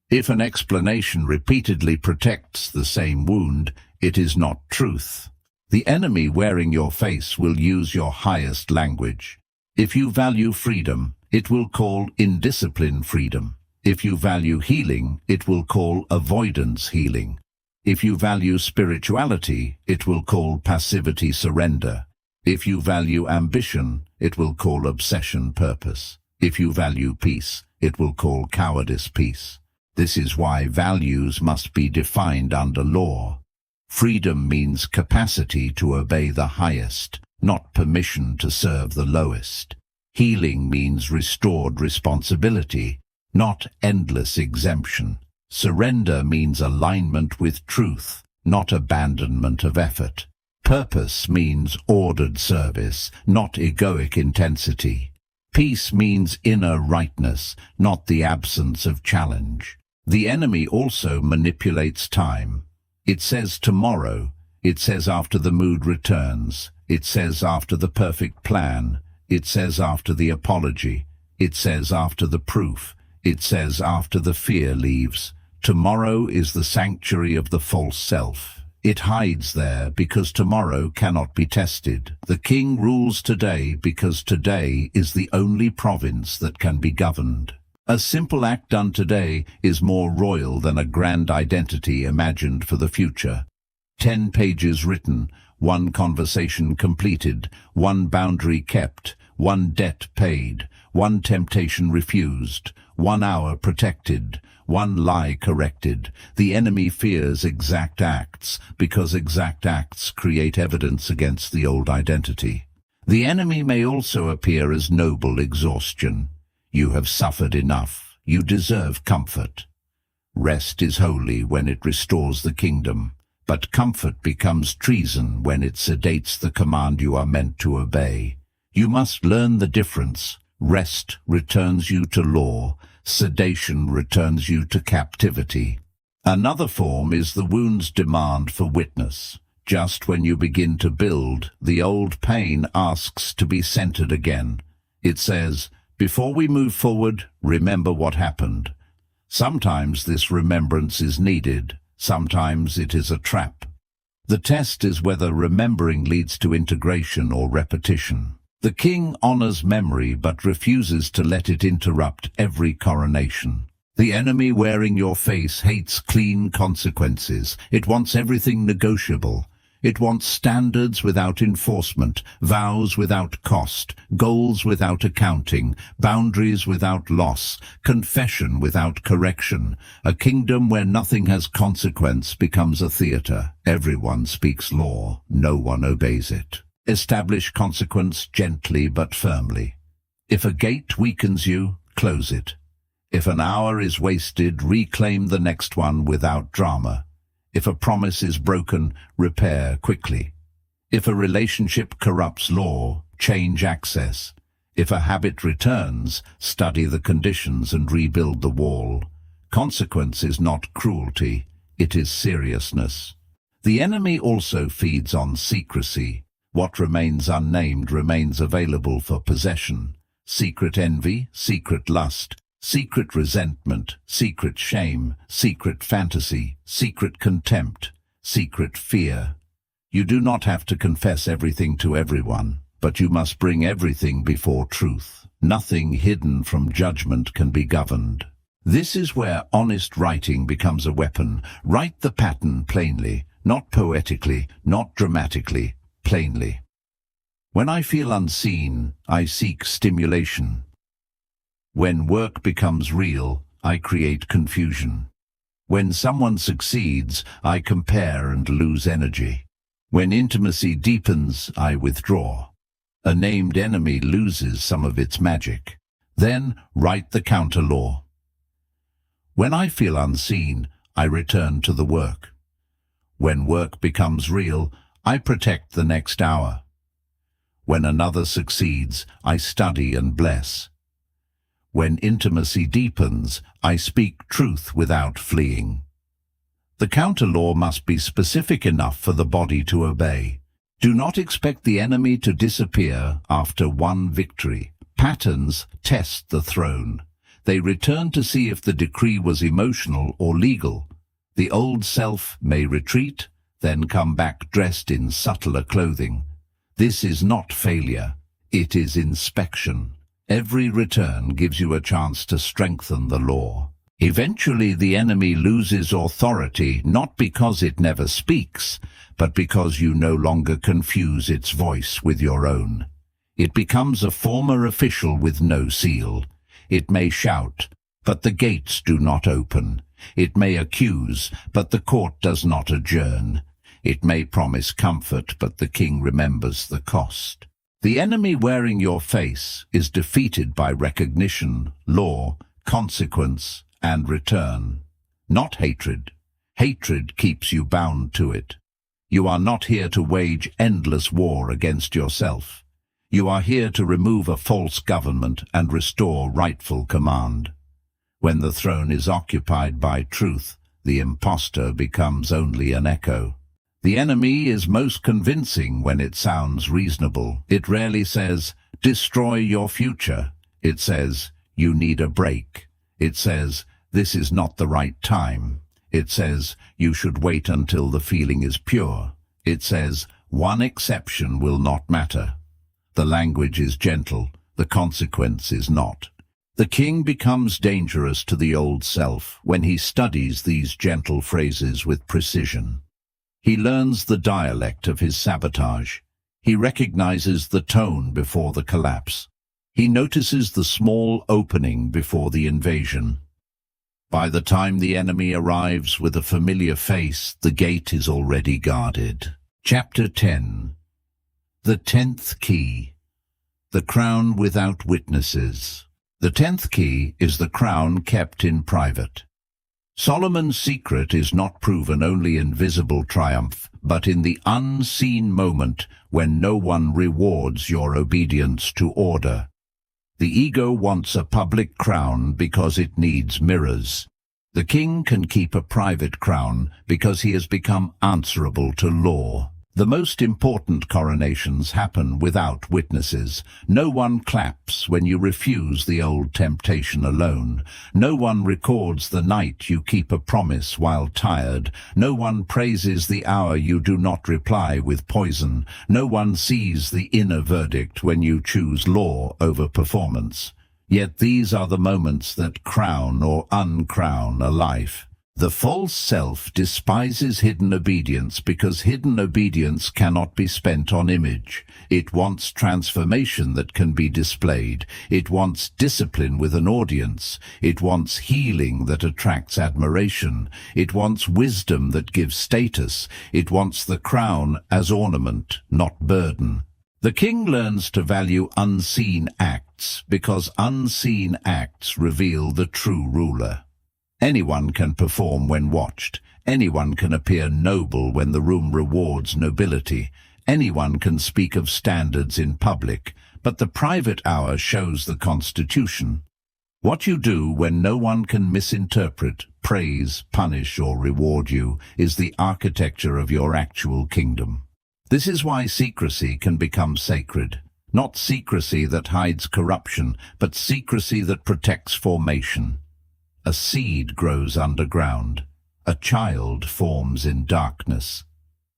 If an explanation repeatedly protects the same wound, it is not truth. The enemy wearing your face will use your highest language. If you value freedom, it will call indiscipline freedom. If you value healing, it will call avoidance healing. If you value spirituality, it will call passivity surrender. If you value ambition, it will call obsession purpose. If you value peace, it will call cowardice peace. This is why values must be defined under law. Freedom means capacity to obey the highest, not permission to serve the lowest. Healing means restored responsibility, not endless exemption. Surrender means alignment with truth, not abandonment of effort. Purpose means ordered service, not egoic intensity. Peace means inner rightness, not the absence of challenge. The enemy also manipulates time. It says tomorrow, it says after the mood returns, it says after the perfect plan, it says after the apology, it says after the proof, it says after the fear leaves. Tomorrow is the sanctuary of the false self. It hides there because tomorrow cannot be tested. The king rules today because today is the only province that can be governed. A simple act done today is more royal than a grand identity imagined for the future. 10 pages written, 1 conversation completed, 1 boundary kept, 1 debt paid, 1 temptation refused, 1 hour protected, 1 lie corrected. The enemy fears exact acts because exact acts create evidence against the old identity. The enemy may also appear as noble exhaustion. You have suffered enough. You deserve comfort. Rest is holy when it restores the kingdom, but comfort becomes treason when it sedates the command you are meant to obey. You must learn the difference. Rest returns you to law. Sedation returns you to captivity. Another form is the wound's demand for witness. Just when you begin to build, the old pain asks to be centered again. It says, before we move forward, remember what happened. Sometimes this remembrance is needed, sometimes it is a trap. The test is whether remembering leads to integration or repetition. The king honors memory but refuses to let it interrupt every coronation. The enemy wearing your face hates clean consequences. It wants everything negotiable. It wants standards without enforcement, vows without cost, goals without accounting, boundaries without loss, confession without correction. A kingdom where nothing has consequence becomes a theater. Everyone speaks law, no one obeys it. Establish consequence gently but firmly. If a gate weakens you, close it. If an hour is wasted, reclaim the next one without drama. If a promise is broken, repair quickly. If a relationship corrupts law, change access. If a habit returns, study the conditions and rebuild the wall. Consequence is not cruelty, it is seriousness. The enemy also feeds on secrecy. What remains unnamed remains available for possession. Secret envy, secret lust, secret resentment, secret shame, secret fantasy, secret contempt, secret fear. You do not have to confess everything to everyone, but you must bring everything before truth. Nothing hidden from judgment can be governed. This is where honest writing becomes a weapon. Write the pattern plainly, not poetically, not dramatically, plainly. When I feel unseen, I seek stimulation. When work becomes real, I create confusion. When someone succeeds, I compare and lose energy. When intimacy deepens, I withdraw. A named enemy loses some of its magic. Then write the counter law. When I feel unseen, I return to the work. When work becomes real, I protect the next hour. When another succeeds, I study and bless. When intimacy deepens, I speak truth without fleeing. The counter law must be specific enough for the body to obey. Do not expect the enemy to disappear after one victory. Patterns test the throne. They return to see if the decree was emotional or legal. The old self may retreat, then come back dressed in subtler clothing. This is not failure, it is inspection. Every return gives you a chance to strengthen the law. Eventually the enemy loses authority not because it never speaks, but because you no longer confuse its voice with your own. It becomes a former official with no seal. It may shout, but the gates do not open. It may accuse, but the court does not adjourn. It may promise comfort, but the king remembers the cost. The enemy wearing your face is defeated by recognition, law, consequence, and return. Not hatred. Hatred keeps you bound to it. You are not here to wage endless war against yourself. You are here to remove a false government and restore rightful command. When the throne is occupied by truth, the impostor becomes only an echo. The enemy is most convincing when it sounds reasonable. It rarely says, "Destroy your future." It says, "You need a break." It says, "This is not the right time." It says, "You should wait until the feeling is pure." It says, "One exception will not matter." The language is gentle, the consequence is not. The king becomes dangerous to the old self when he studies these gentle phrases with precision. He learns the dialect of his sabotage. He recognizes the tone before the collapse. He notices the small opening before the invasion. By the time the enemy arrives with a familiar face, the gate is already guarded. Chapter 10. The 10th Key. The Crown Without Witnesses. The 10th key is the crown kept in private. Solomon's secret is not proven only in visible triumph, but in the unseen moment when no one rewards your obedience to order. The ego wants a public crown because it needs mirrors. The king can keep a private crown because he has become answerable to law. The most important coronations happen without witnesses. No one claps when you refuse the old temptation alone. No one records the night you keep a promise while tired. No one praises the hour you do not reply with poison. No one sees the inner verdict when you choose law over performance. Yet these are the moments that crown or uncrown a life. The false self despises hidden obedience because hidden obedience cannot be spent on image. It wants transformation that can be displayed. It wants discipline with an audience. It wants healing that attracts admiration. It wants wisdom that gives status. It wants the crown as ornament, not burden. The king learns to value unseen acts because unseen acts reveal the true ruler. Anyone can perform when watched. Anyone can appear noble when the room rewards nobility. Anyone can speak of standards in public, but the private hour shows the constitution. What you do when no one can misinterpret, praise, punish, or reward you is the architecture of your actual kingdom. This is why secrecy can become sacred. Not secrecy that hides corruption, but secrecy that protects formation. A seed grows underground. A child forms in darkness.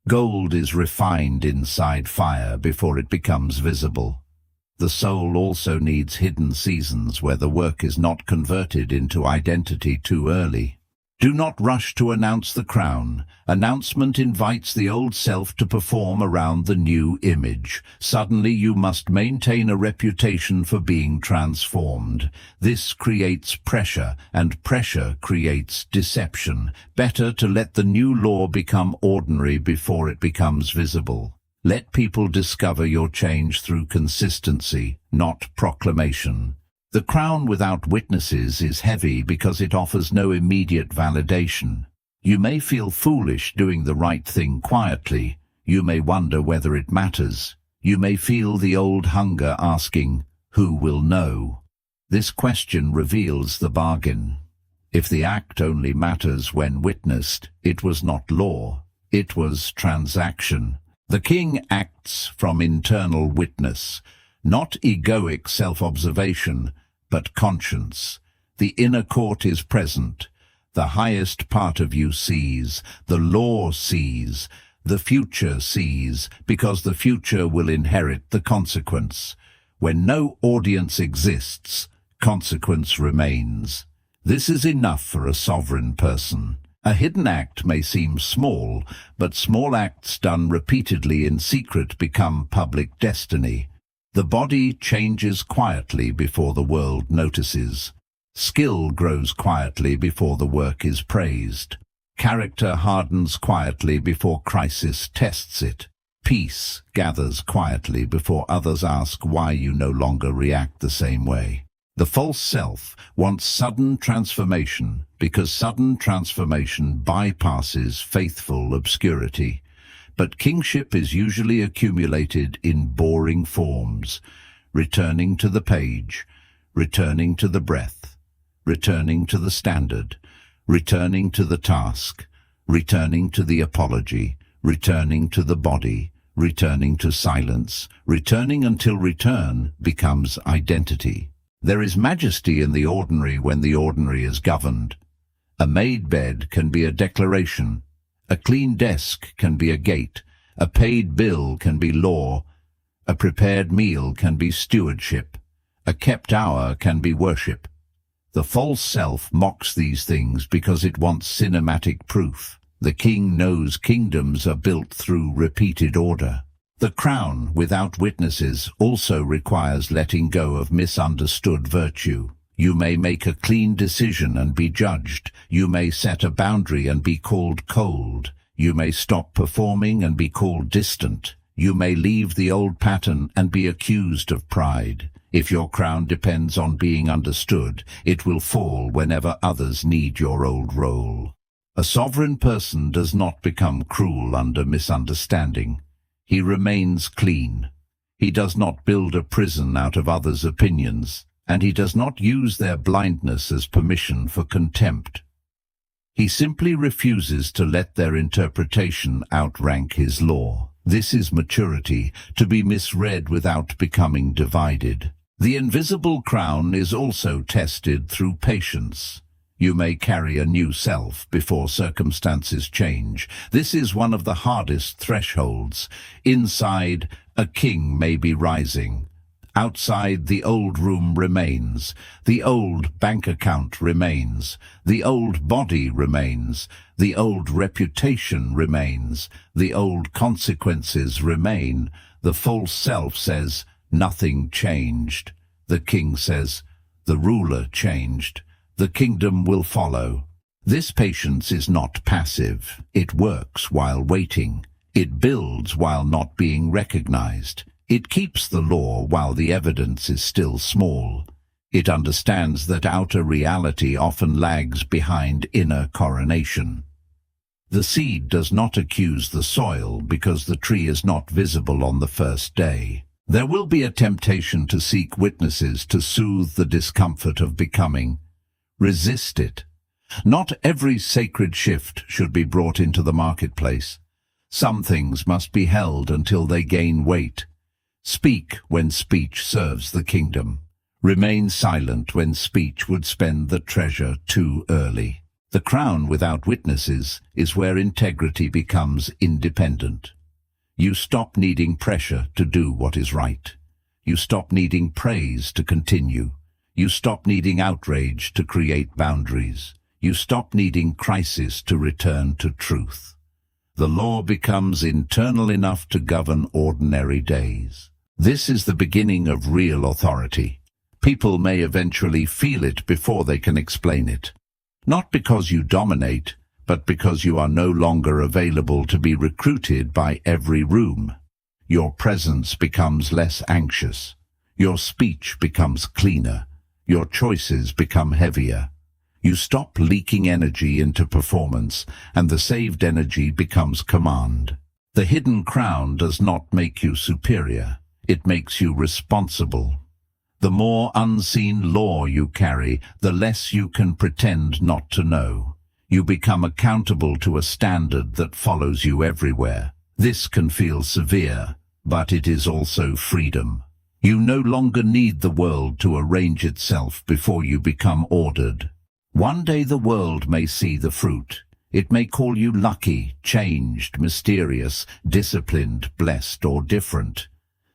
Gold is refined inside fire before it becomes visible. The soul also needs hidden seasons where the work is not converted into identity too early. Do not rush to announce the crown. Announcement invites the old self to perform around the new image. Suddenly you must maintain a reputation for being transformed. This creates pressure, and pressure creates deception. Better to let the new law become ordinary before it becomes visible. Let people discover your change through consistency, not proclamation. The crown without witnesses is heavy because it offers no immediate validation. You may feel foolish doing the right thing quietly. You may wonder whether it matters. You may feel the old hunger asking, "Who will know?" This question reveals the bargain. If the act only matters when witnessed, it was not law. It was transaction. The king acts from internal witness, not egoic self-observation, but conscience. The inner court is present. The highest part of you sees. The law sees. The future sees, because the future will inherit the consequence. When no audience exists, consequence remains. This is enough for a sovereign person. A hidden act may seem small, but small acts done repeatedly in secret become public destiny. The body changes quietly before the world notices. Skill grows quietly before the work is praised. Character hardens quietly before crisis tests it. Peace gathers quietly before others ask why you no longer react the same way. The false self wants sudden transformation because sudden transformation bypasses faithful obscurity. But kingship is usually accumulated in boring forms, returning to the page, returning to the breath, returning to the standard, returning to the task, returning to the apology, returning to the body, returning to silence, returning until return becomes identity. There is majesty in the ordinary when the ordinary is governed. A made bed can be a declaration. A clean desk can be a gate. A paid bill can be law. A prepared meal can be stewardship. A kept hour can be worship. The false self mocks these things because it wants cinematic proof. The king knows kingdoms are built through repeated order. The crown without witnesses also requires letting go of misunderstood virtue. You may make a clean decision and be judged. You may set a boundary and be called cold. You may stop performing and be called distant. You may leave the old pattern and be accused of pride. If your crown depends on being understood, it will fall whenever others need your old role. A sovereign person does not become cruel under misunderstanding. He remains clean. He does not build a prison out of others' opinions, and he does not use their blindness as permission for contempt. He simply refuses to let their interpretation outrank his law. This is maturity, to be misread without becoming divided. The invisible crown is also tested through patience. You may carry a new self before circumstances change. This is one of the hardest thresholds. Inside, a king may be rising. Outside, the old room remains. The old bank account remains. The old body remains. The old reputation remains. The old consequences remain. The false self says, nothing changed. The king says, the ruler changed. The kingdom will follow. This patience is not passive. It works while waiting. It builds while not being recognized. It keeps the law while the evidence is still small. It understands that outer reality often lags behind inner coronation. The seed does not accuse the soil because the tree is not visible on the first day. There will be a temptation to seek witnesses to soothe the discomfort of becoming. Resist it. Not every sacred shift should be brought into the marketplace. Some things must be held until they gain weight. Speak when speech serves the kingdom. Remain silent when speech would spend the treasure too early. The crown without witnesses is where integrity becomes independent. You stop needing pressure to do what is right. You stop needing praise to continue. You stop needing outrage to create boundaries. You stop needing crisis to return to truth. The law becomes internal enough to govern ordinary days. This is the beginning of real authority. People may eventually feel it before they can explain it. Not because you dominate, but because you are no longer available to be recruited by every room. Your presence becomes less anxious. Your speech becomes cleaner. Your choices become heavier. You stop leaking energy into performance, and the saved energy becomes command. The hidden crown does not make you superior. It makes you responsible. The more unseen law you carry, the less you can pretend not to know. You become accountable to a standard that follows you everywhere. This can feel severe, but it is also freedom. You no longer need the world to arrange itself before you become ordered. One day the world may see the fruit. It may call you lucky, changed, mysterious, disciplined, blessed, or different.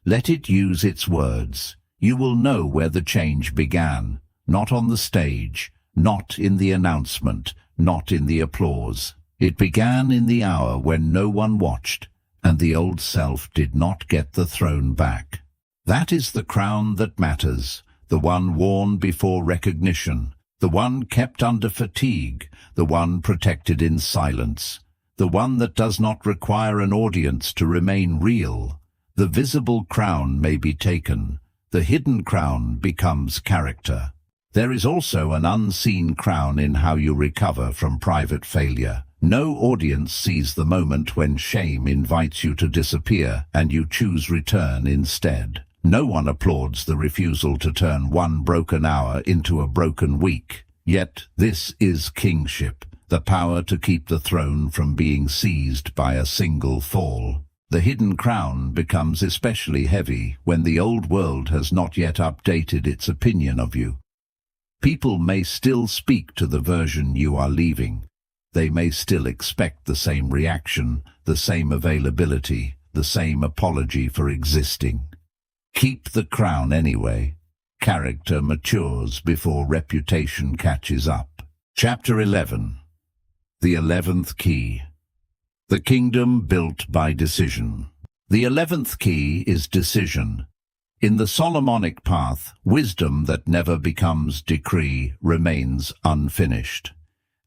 Let it use its words. You will know where the change began, not on the stage, not in the announcement, not in the applause. It began in the hour when no one watched, and the old self did not get the throne back. That is the crown that matters, the one worn before recognition, the one kept under fatigue, the one protected in silence, the one that does not require an audience to remain real. The visible crown may be taken, the hidden crown becomes character. There is also an unseen crown in how you recover from private failure. No audience sees the moment when shame invites you to disappear and you choose return instead. No one applauds the refusal to turn one broken hour into a broken week. Yet this is kingship, the power to keep the throne from being seized by a single fall. The hidden crown becomes especially heavy when the old world has not yet updated its opinion of you. People may still speak to the version you are leaving. They may still expect the same reaction, the same availability, the same apology for existing. Keep the crown anyway. Character matures before reputation catches up. Chapter 11. The 11th Key. The Kingdom Built by Decision. The 11th key is decision. In the Solomonic path, wisdom that never becomes decree remains unfinished.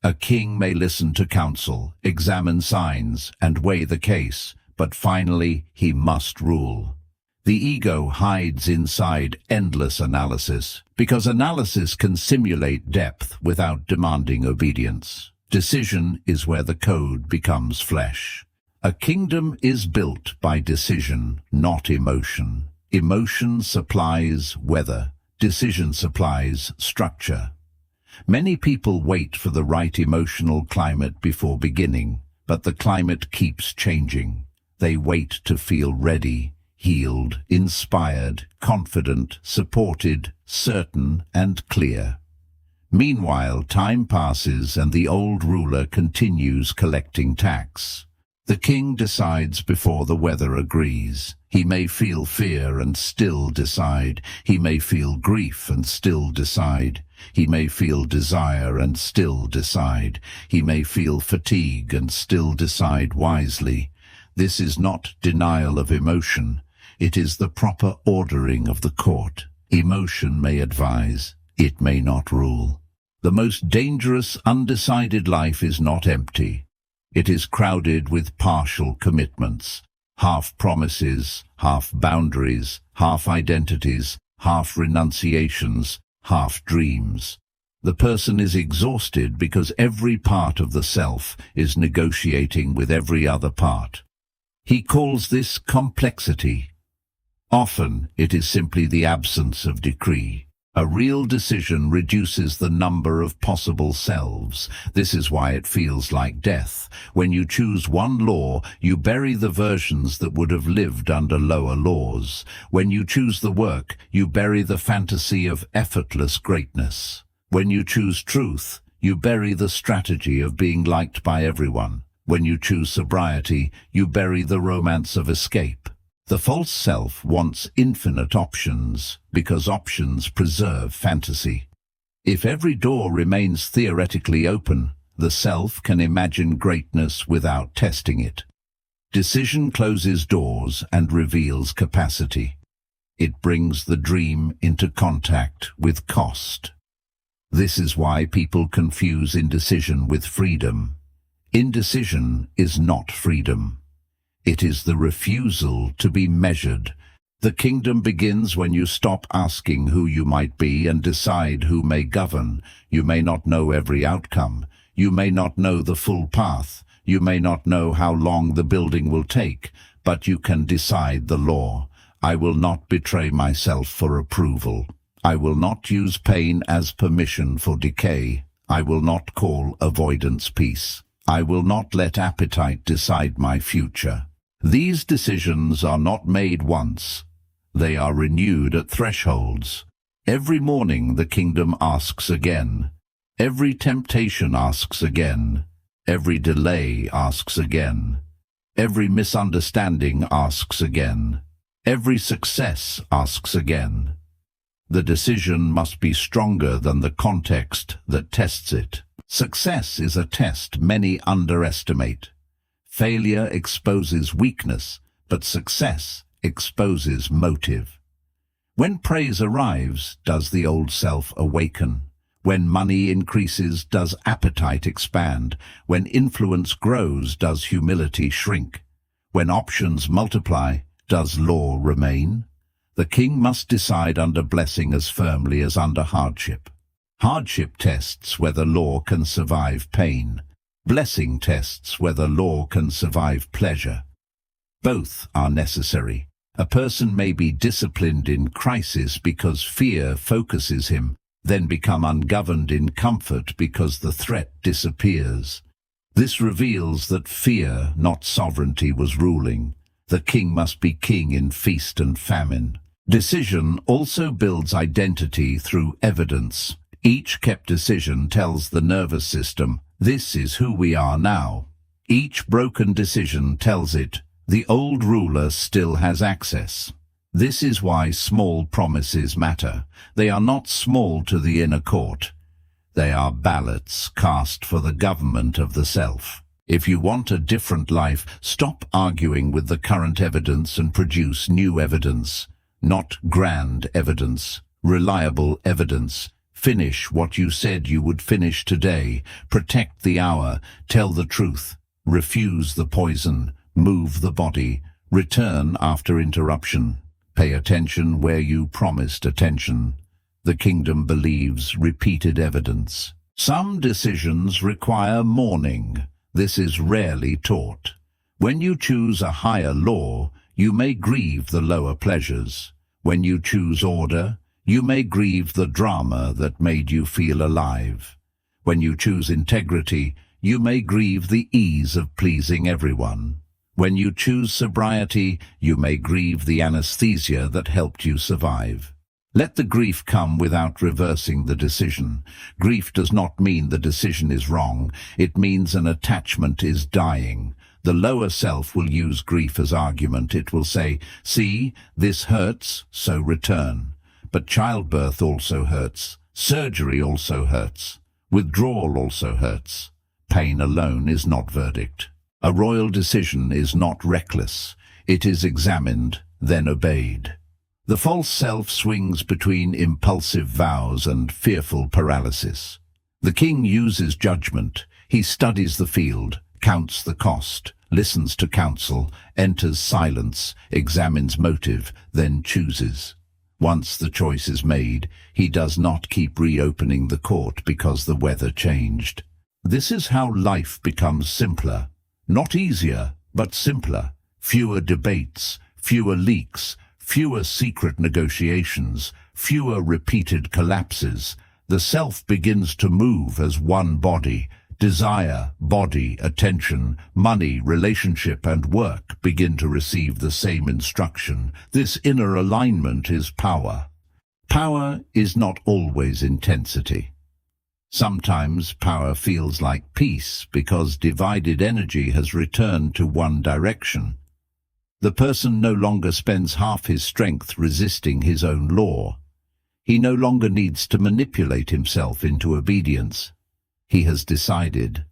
A king may listen to counsel, examine signs, and weigh the case, but finally he must rule. The ego hides inside endless analysis, because analysis can simulate depth without demanding obedience. Decision is where the code becomes flesh. A kingdom is built by decision, not emotion. Emotion supplies weather. Decision supplies structure. Many people wait for the right emotional climate before beginning, but the climate keeps changing. They wait to feel ready, healed, inspired, confident, supported, certain, and clear. Meanwhile, time passes and the old ruler continues collecting tax. The king decides before the weather agrees. He may feel fear and still decide. He may feel grief and still decide. He may feel desire and still decide. He may feel fatigue and still decide wisely. This is not denial of emotion. It is the proper ordering of the court. Emotion may advise. It may not rule. The most dangerous, undecided life is not empty. It is crowded with partial commitments, half promises, half boundaries, half identities, half renunciations, half dreams. The person is exhausted because every part of the self is negotiating with every other part. He calls this complexity. Often it is simply the absence of decree. A real decision reduces the number of possible selves. This is why it feels like death. When you choose one law, you bury the versions that would have lived under lower laws. When you choose the work, you bury the fantasy of effortless greatness. When you choose truth, you bury the strategy of being liked by everyone. When you choose sobriety, you bury the romance of escape. The false self wants infinite options, because options preserve fantasy. If every door remains theoretically open, the self can imagine greatness without testing it. Decision closes doors and reveals capacity. It brings the dream into contact with cost. This is why people confuse indecision with freedom. Indecision is not freedom. It is the refusal to be measured. The kingdom begins when you stop asking who you might be and decide who may govern. You may not know every outcome. You may not know the full path. You may not know how long the building will take, but you can decide the law. I will not betray myself for approval. I will not use pain as permission for decay. I will not call avoidance peace. I will not let appetite decide my future. These decisions are not made once. They are renewed at thresholds. Every morning the kingdom asks again. Every temptation asks again. Every delay asks again. Every misunderstanding asks again. Every success asks again. The decision must be stronger than the context that tests it. Success is a test many underestimate. Failure exposes weakness, but success exposes motive. When praise arrives, does the old self awaken? When money increases, does appetite expand? When influence grows, does humility shrink? When options multiply, does law remain? The king must decide under blessing as firmly as under hardship. Hardship tests whether law can survive pain. Blessing tests whether law can survive pleasure. Both are necessary. A person may be disciplined in crisis because fear focuses him, then become ungoverned in comfort because the threat disappears. This reveals that fear, not sovereignty, was ruling. The king must be king in feast and famine. Decision also builds identity through evidence. Each kept decision tells the nervous system, this is who we are now. Each broken decision tells it, the old ruler still has access. This is why small promises matter. They are not small to the inner court. They are ballots cast for the government of the self. If you want a different life, stop arguing with the current evidence and produce new evidence. Not grand evidence, reliable evidence. Finish what you said you would finish today. Protect the hour. Tell the truth. Refuse the poison. Move the body. Return after interruption. Pay attention where you promised attention. The kingdom believes repeated evidence. Some decisions require mourning. This is rarely taught. When you choose a higher law, you may grieve the lower pleasures. When you choose order, you may grieve the drama that made you feel alive. When you choose integrity, you may grieve the ease of pleasing everyone. When you choose sobriety, you may grieve the anesthesia that helped you survive. Let the grief come without reversing the decision. Grief does not mean the decision is wrong. It means an attachment is dying. The lower self will use grief as argument. It will say, see, this hurts, so return. But childbirth also hurts. Surgery also hurts. Withdrawal also hurts. Pain alone is not verdict. A royal decision is not reckless. It is examined, then obeyed. The false self swings between impulsive vows and fearful paralysis. The king uses judgment. He studies the field, counts the cost, listens to counsel, enters silence, examines motive, then chooses. Once the choice is made, he does not keep reopening the court because the weather changed. This is how life becomes simpler. Not easier, but simpler. Fewer debates, fewer leaks, fewer secret negotiations, fewer repeated collapses. The self begins to move as one body. Desire, body, attention, money, relationship, and work begin to receive the same instruction. This inner alignment is power. Power is not always intensity. Sometimes power feels like peace because divided energy has returned to one direction. The person no longer spends half his strength resisting his own law. He no longer needs to manipulate himself into obedience. He has decided.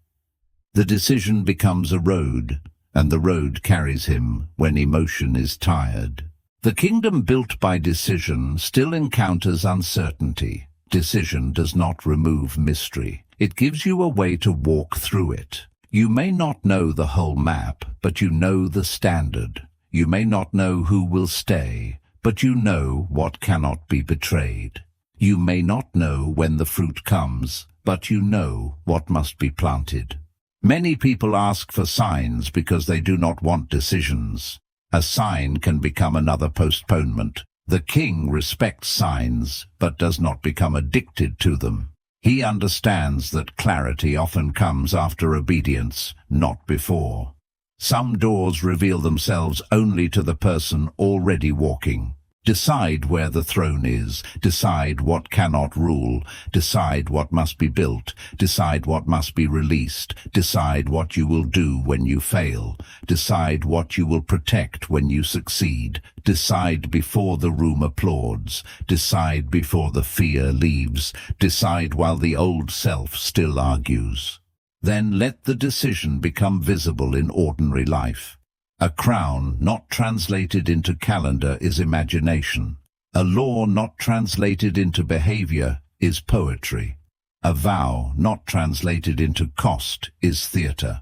The decision becomes a road, and the road carries him when emotion is tired. The kingdom built by decision still encounters uncertainty. Decision does not remove mystery. It gives you a way to walk through it. You may not know the whole map, but you know the standard. You may not know who will stay, but you know what cannot be betrayed. You may not know when the fruit comes, but you know what must be planted. Many people ask for signs because they do not want decisions. A sign can become another postponement. The king respects signs, but does not become addicted to them. He understands that clarity often comes after obedience, not before. Some doors reveal themselves only to the person already walking. Decide where the throne is. Decide what cannot rule. Decide what must be built. Decide what must be released. Decide what you will do when you fail. Decide what you will protect when you succeed. Decide before the room applauds. Decide before the fear leaves. Decide while the old self still argues. Then let the decision become visible in ordinary life. A crown not translated into calendar is imagination. A law not translated into behavior is poetry. A vow, not translated into cost, is theatre.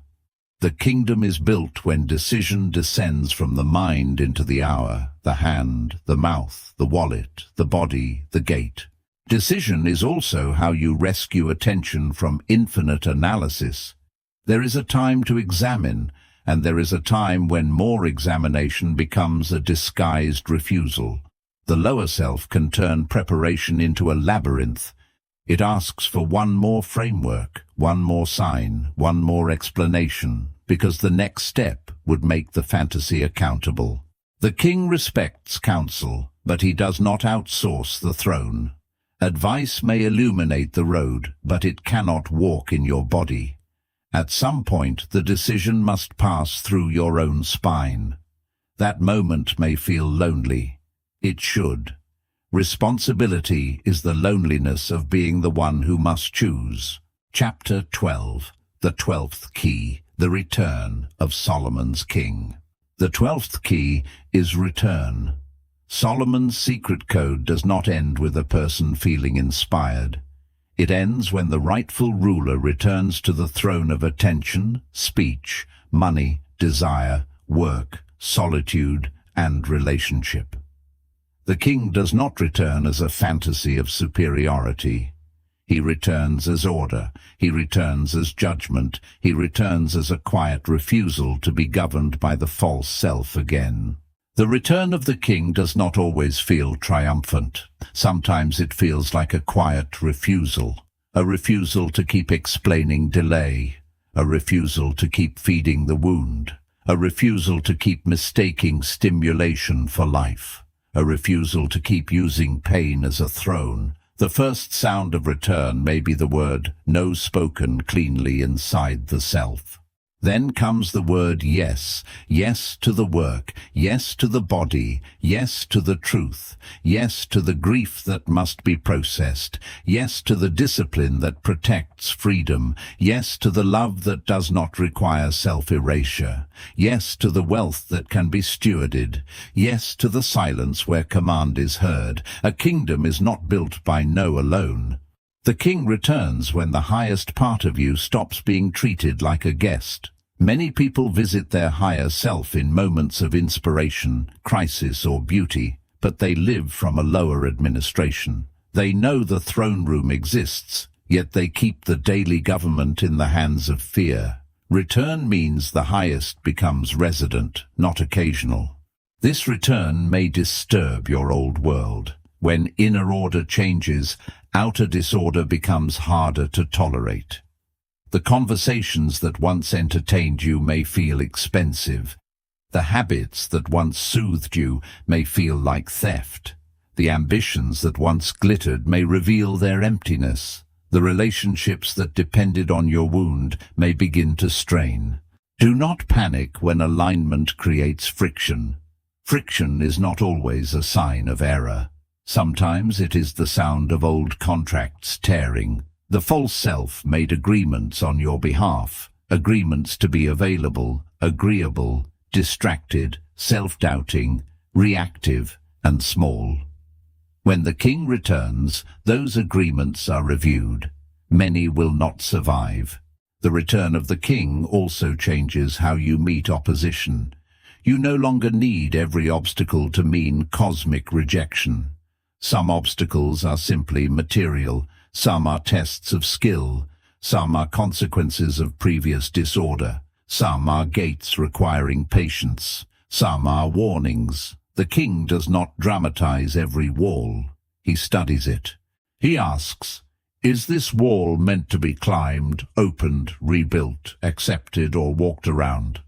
The kingdom is built when decision descends from the mind into the hour, the hand, the mouth, the wallet, the body, the gate. Decision is also how you rescue attention from infinite analysis. There is a time to examine, and there is a time when more examination becomes a disguised refusal. The lower self can turn preparation into a labyrinth. It asks for one more framework, one more sign, one more explanation, because the next step would make the fantasy accountable. The king respects counsel, but he does not outsource the throne. Advice may illuminate the road, but it cannot walk in your body. At some point, the decision must pass through your own spine. That moment may feel lonely. It should. Responsibility is the loneliness of being the one who must choose. Chapter 12. The 12th Key. The Return of Solomon's King. The 12th key is return. Solomon's secret code does not end with a person feeling inspired. It ends when the rightful ruler returns to the throne of attention, speech, money, desire, work, solitude, and relationship. The king does not return as a fantasy of superiority. He returns as order. He returns as judgment. He returns as a quiet refusal to be governed by the false self again. The return of the king does not always feel triumphant. Sometimes it feels like a quiet refusal. A refusal to keep explaining delay. A refusal to keep feeding the wound. A refusal to keep mistaking stimulation for life. A refusal to keep using pain as a throne. The first sound of return may be the word no spoken cleanly inside the self. Then comes the word yes. Yes to the work. Yes to the body. Yes to the truth. Yes to the grief that must be processed. Yes to the discipline that protects freedom. Yes to the love that does not require self-erasure. Yes to the wealth that can be stewarded. Yes to the silence where command is heard. A kingdom is not built by no alone. The king returns when the highest part of you stops being treated like a guest. Many people visit their higher self in moments of inspiration, crisis, or beauty, but they live from a lower administration. They know the throne room exists, yet they keep the daily government in the hands of fear. Return means the highest becomes resident, not occasional. This return may disturb your old world. When inner order changes, outer disorder becomes harder to tolerate. The conversations that once entertained you may feel expensive. The habits that once soothed you may feel like theft. The ambitions that once glittered may reveal their emptiness. The relationships that depended on your wound may begin to strain. Do not panic when alignment creates friction. Friction is not always a sign of error. Sometimes it is the sound of old contracts tearing. The false self made agreements on your behalf, agreements to be available, agreeable, distracted, self-doubting, reactive, and small. When the king returns, those agreements are reviewed. Many will not survive. The return of the king also changes how you meet opposition. You no longer need every obstacle to mean cosmic rejection. Some obstacles are simply material, some are tests of skill, some are consequences of previous disorder, some are gates requiring patience, some are warnings. The king does not dramatize every wall. He studies it. He asks, is this wall meant to be climbed, opened, rebuilt, accepted, or walked around?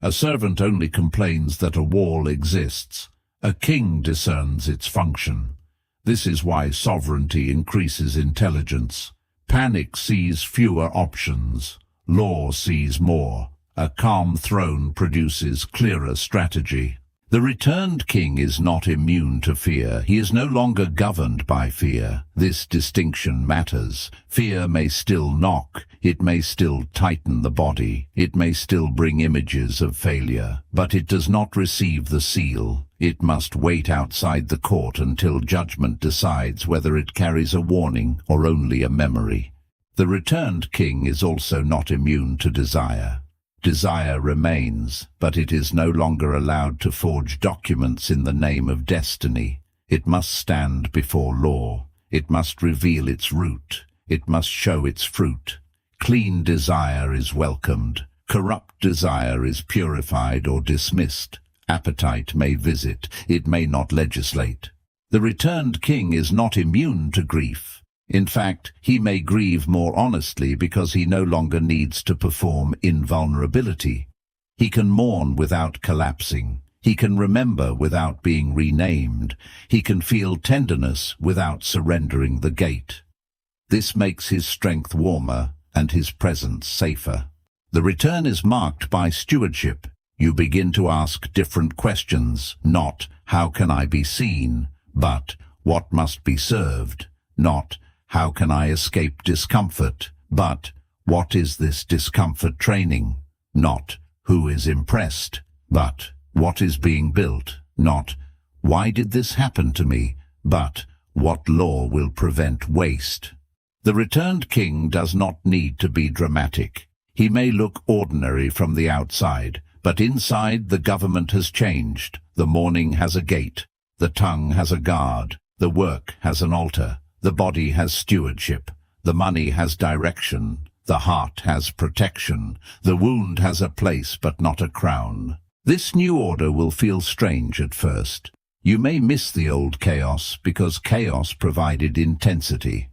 A servant only complains that a wall exists. A king discerns its function. This is why sovereignty increases intelligence. Panic sees fewer options. Law sees more. A calm throne produces clearer strategy. The returned king is not immune to fear. He is no longer governed by fear. This distinction matters. Fear may still knock. It may still tighten the body. It may still bring images of failure. But it does not receive the seal. It must wait outside the court until judgment decides whether it carries a warning or only a memory. The returned king is also not immune to desire. Desire remains, but it is no longer allowed to forge documents in the name of destiny. It must stand before law. It must reveal its root. It must show its fruit. Clean desire is welcomed. Corrupt desire is purified or dismissed. Appetite may visit. It may not legislate. The returned king is not immune to grief. In fact, he may grieve more honestly because he no longer needs to perform invulnerability. He can mourn without collapsing. He can remember without being renamed. He can feel tenderness without surrendering the gate. This makes his strength warmer and his presence safer. The return is marked by stewardship. You begin to ask different questions, not "how can I be seen?" but "what must be served?" Not "how can I escape discomfort?" but "what is this discomfort training?" Not "who is impressed?" but "what is being built?" Not "why did this happen to me?" but "what law will prevent waste?" The returned king does not need to be dramatic. He may look ordinary from the outside, but inside the government has changed. The mourning has a gate. The tongue has a guard. The work has an altar. The body has stewardship. The money has direction. The heart has protection. The wound has a place but not a crown. This new order will feel strange at first. You may miss the old chaos because chaos provided intensity.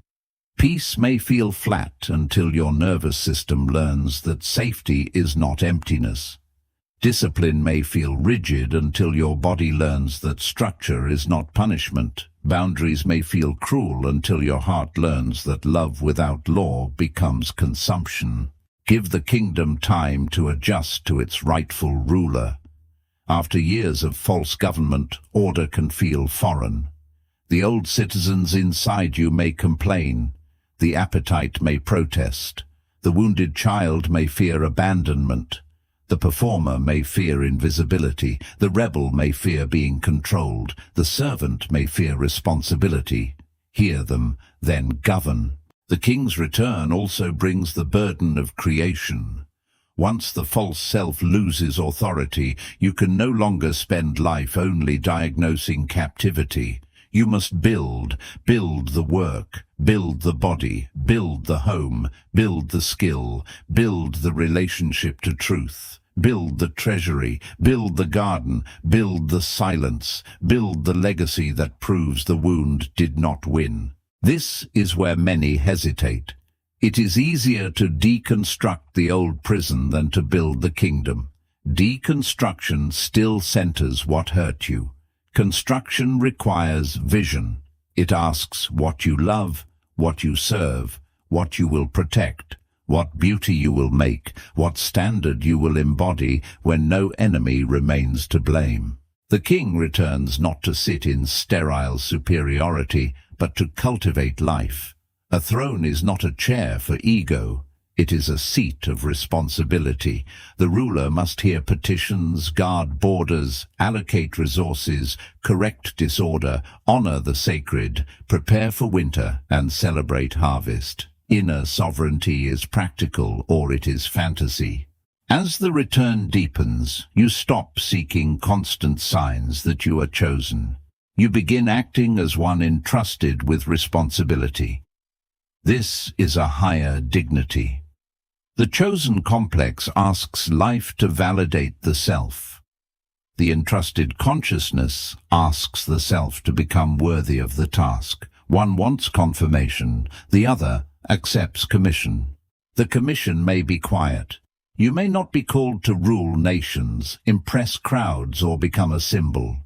Peace may feel flat until your nervous system learns that safety is not emptiness. Discipline may feel rigid until your body learns that structure is not punishment. Boundaries may feel cruel until your heart learns that love without law becomes consumption. Give the kingdom time to adjust to its rightful ruler. After years of false government, order can feel foreign. The old citizens inside you may complain. The appetite may protest. The wounded child may fear abandonment. The performer may fear invisibility. The rebel may fear being controlled. The servant may fear responsibility. Hear them, then govern. The king's return also brings the burden of creation. Once the false self loses authority, you can no longer spend life only diagnosing captivity. You must build the work, build the body, build the home, build the skill, build the relationship to truth, build the treasury, build the garden, build the silence, build the legacy that proves the wound did not win. This is where many hesitate. It is easier to deconstruct the old prison than to build the kingdom. Deconstruction still centers what hurt you. Construction requires vision. It asks what you love, what you serve, what you will protect, what beauty you will make, what standard you will embody when no enemy remains to blame. The king returns not to sit in sterile superiority, but to cultivate life. A throne is not a chair for ego. It is a seat of responsibility. The ruler must hear petitions, guard borders, allocate resources, correct disorder, honor the sacred, prepare for winter, and celebrate harvest. Inner sovereignty is practical or it is fantasy. As the return deepens, you stop seeking constant signs that you are chosen. You begin acting as one entrusted with responsibility. This is a higher dignity. The chosen complex asks life to validate the self. The entrusted consciousness asks the self to become worthy of the task. One wants confirmation, the other accepts commission. The commission may be quiet. You may not be called to rule nations, impress crowds, or become a symbol.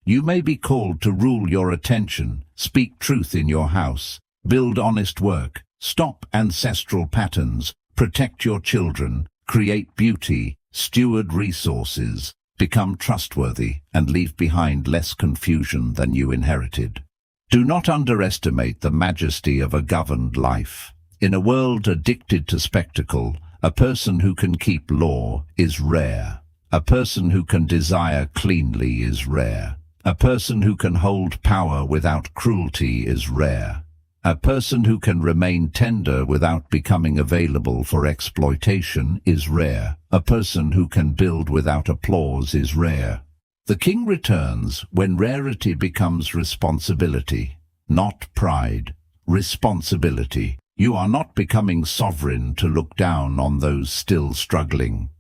You may be called to rule your attention, speak truth in your house, build honest work, stop ancestral patterns, protect your children, create beauty, steward resources, become trustworthy, and leave behind less confusion than you inherited. Do not underestimate the majesty of a governed life. In a world addicted to spectacle, a person who can keep law is rare. A person who can desire cleanly is rare. A person who can hold power without cruelty is rare. A person who can remain tender without becoming available for exploitation is rare. A person who can build without applause is rare. The king returns when rarity becomes responsibility, not pride. Responsibility. You are not becoming sovereign to look down on those still struggling.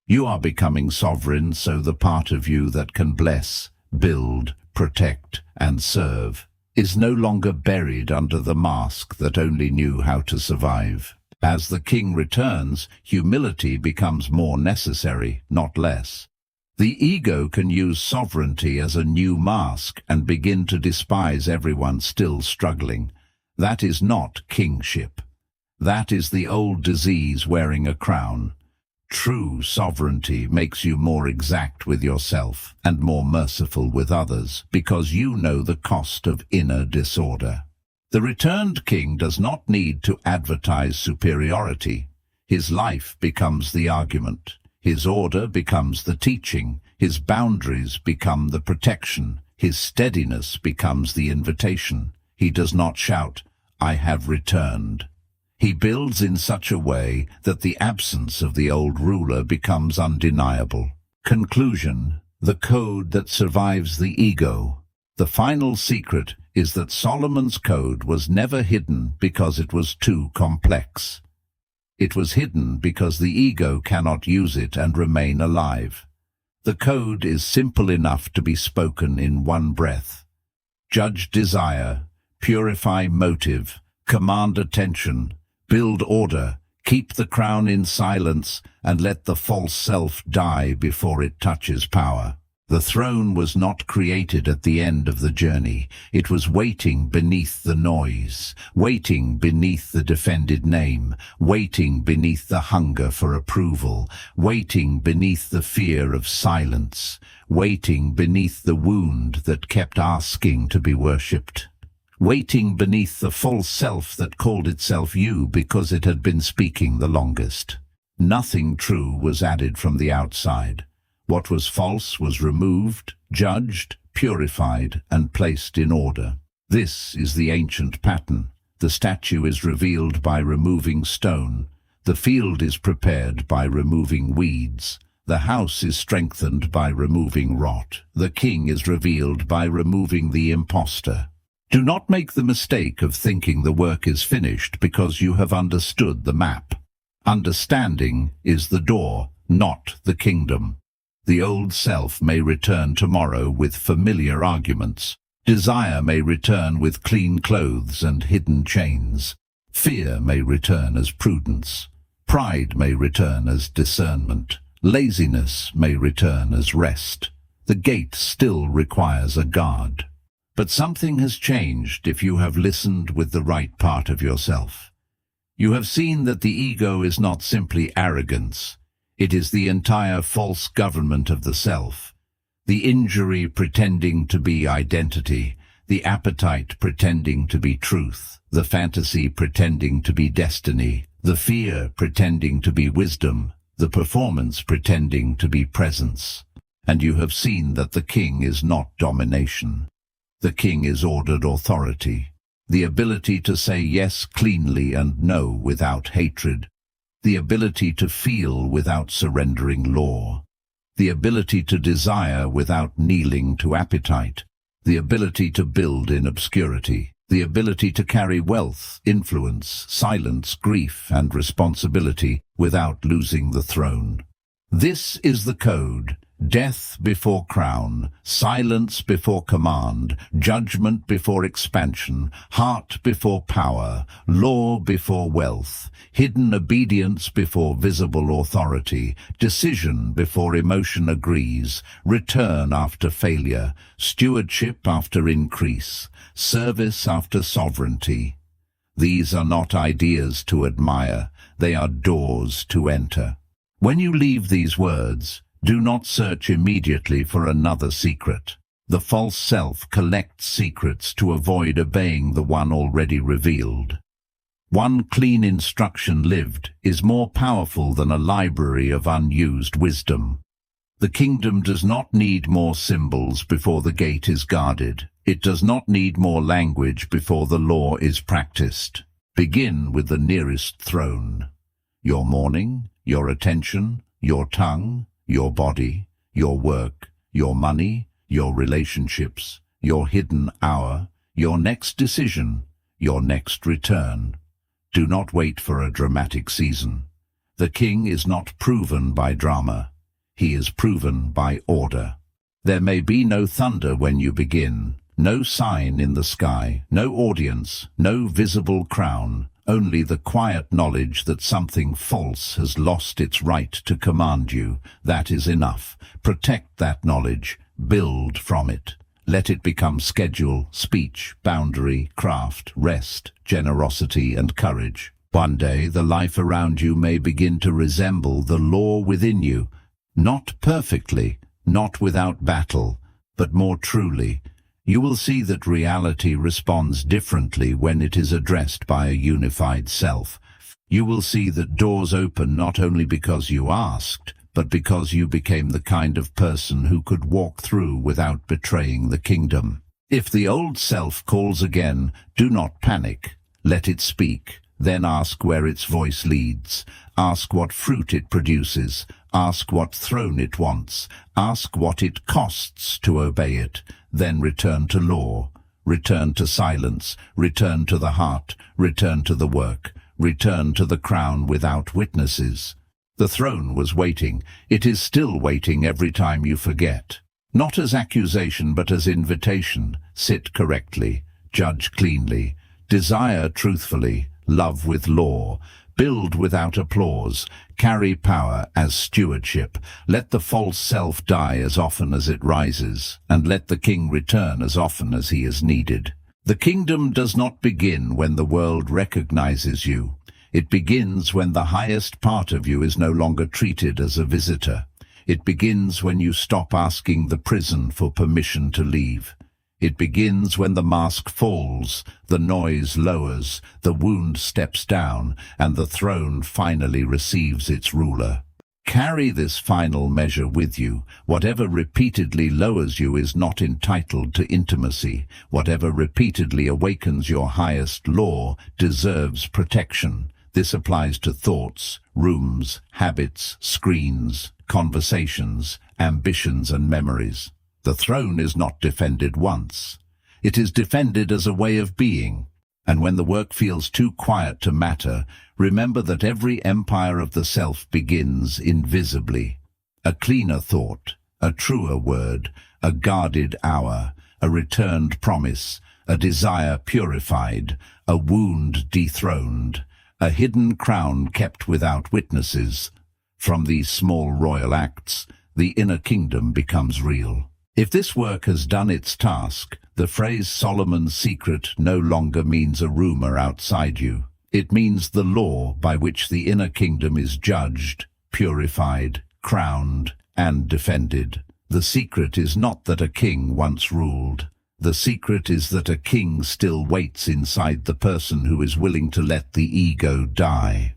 You are becoming sovereign so the part of you that can bless, build, protect, and serve is no longer buried under the mask that only knew how to survive. As the king returns, humility becomes more necessary, not less. The ego can use sovereignty as a new mask and begin to despise everyone still struggling. That is not kingship. That is the old disease wearing a crown. True sovereignty makes you more exact with yourself and more merciful with others because you know the cost of inner disorder. The returned king does not need to advertise superiority. His life becomes the argument. His order becomes the teaching. His boundaries become the protection. His steadiness becomes the invitation. He does not shout, "I have returned." He builds in such a way that the absence of the old ruler becomes undeniable. Conclusion: the code that survives the ego. The final secret is that Solomon's code was never hidden because it was too complex. It was hidden because the ego cannot use it and remain alive. The code is simple enough to be spoken in one breath. Judge desire, purify motive, command attention, build order, keep the crown in silence, and let the false self die before it touches power. The throne was not created at the end of the journey. It was waiting beneath the noise, waiting beneath the defended name, waiting beneath the hunger for approval, waiting beneath the fear of silence, waiting beneath the wound that kept asking to be worshipped. Waiting beneath the false self that called itself you because it had been speaking the longest. Nothing true was added from the outside. What was false was removed, judged, purified, and placed in order. This is the ancient pattern. The statue is revealed by removing stone. The field is prepared by removing weeds. The house is strengthened by removing rot. The king is revealed by removing the impostor. Do not make the mistake of thinking the work is finished because you have understood the map. Understanding is the door, not the kingdom. The old self may return tomorrow with familiar arguments. Desire may return with clean clothes and hidden chains. Fear may return as prudence. Pride may return as discernment. Laziness may return as rest. The gate still requires a guard. But something has changed if you have listened with the right part of yourself. You have seen that the ego is not simply arrogance. It is the entire false government of the self. The injury pretending to be identity, the appetite pretending to be truth, the fantasy pretending to be destiny, the fear pretending to be wisdom, the performance pretending to be presence. And you have seen that the king is not domination. The king is ordered authority, the ability to say yes cleanly and no without hatred, the ability to feel without surrendering law, the ability to desire without kneeling to appetite, the ability to build in obscurity, the ability to carry wealth, influence, silence, grief, and responsibility without losing the throne. This is the code. Death before crown, silence before command, judgment before expansion, heart before power, law before wealth, hidden obedience before visible authority, decision before emotion agrees, return after failure, stewardship after increase, service after sovereignty. These are not ideas to admire, they are doors to enter. When you leave these words, do not search immediately for another secret. The false self collects secrets to avoid obeying the one already revealed. One clean instruction lived is more powerful than a library of unused wisdom. The kingdom does not need more symbols before the gate is guarded. It does not need more language before the law is practiced. Begin with the nearest throne. Your morning, your attention, your tongue, your body, your work, your money, your relationships, your hidden hour, your next decision, your next return. Do not wait for a dramatic season. The king is not proven by drama. He is proven by order. There may be no thunder when you begin, no sign in the sky, no audience, no visible crown, only the quiet knowledge that something false has lost its right to command you. That is enough. Protect that knowledge. Build from it. Let it become schedule, speech, boundary, craft, rest, generosity, and courage. One day the life around you may begin to resemble the law within you, not perfectly, not without battle, but more truly. You will see that reality responds differently when it is addressed by a unified self. You will see that doors open not only because you asked, but because you became the kind of person who could walk through without betraying the kingdom. If the old self calls again, do not panic. Let it speak. Then ask where its voice leads. Ask what fruit it produces. Ask what throne it wants. Ask what it costs to obey it. Then return to law. Return to silence. Return to the heart. Return to the work. Return to the crown without witnesses. The throne was waiting. It is still waiting every time you forget. Not as accusation, but as invitation. Sit correctly. Judge cleanly. Desire truthfully. Love with law. Build without applause. Carry power as stewardship. Let the false self die as often as it rises, and let the king return as often as he is needed. The kingdom does not begin when the world recognizes you. It begins when the highest part of you is no longer treated as a visitor. It begins when you stop asking the prison for permission to leave. It begins when the mask falls, the noise lowers, the wound steps down, and the throne finally receives its ruler. Carry this final measure with you. Whatever repeatedly lowers you is not entitled to intimacy. Whatever repeatedly awakens your highest law deserves protection. This applies to thoughts, rooms, habits, screens, conversations, ambitions, and memories. The throne is not defended once. It is defended as a way of being. And when the work feels too quiet to matter, remember that every empire of the self begins invisibly. A cleaner thought, a truer word, a guarded hour, a returned promise, a desire purified, a wound dethroned, a hidden crown kept without witnesses. From these small royal acts, the inner kingdom becomes real. If this work has done its task, the phrase Solomon's secret no longer means a rumor outside you. It means the law by which the inner kingdom is judged, purified, crowned, and defended. The secret is not that a king once ruled. The secret is that a king still waits inside the person who is willing to let the ego die.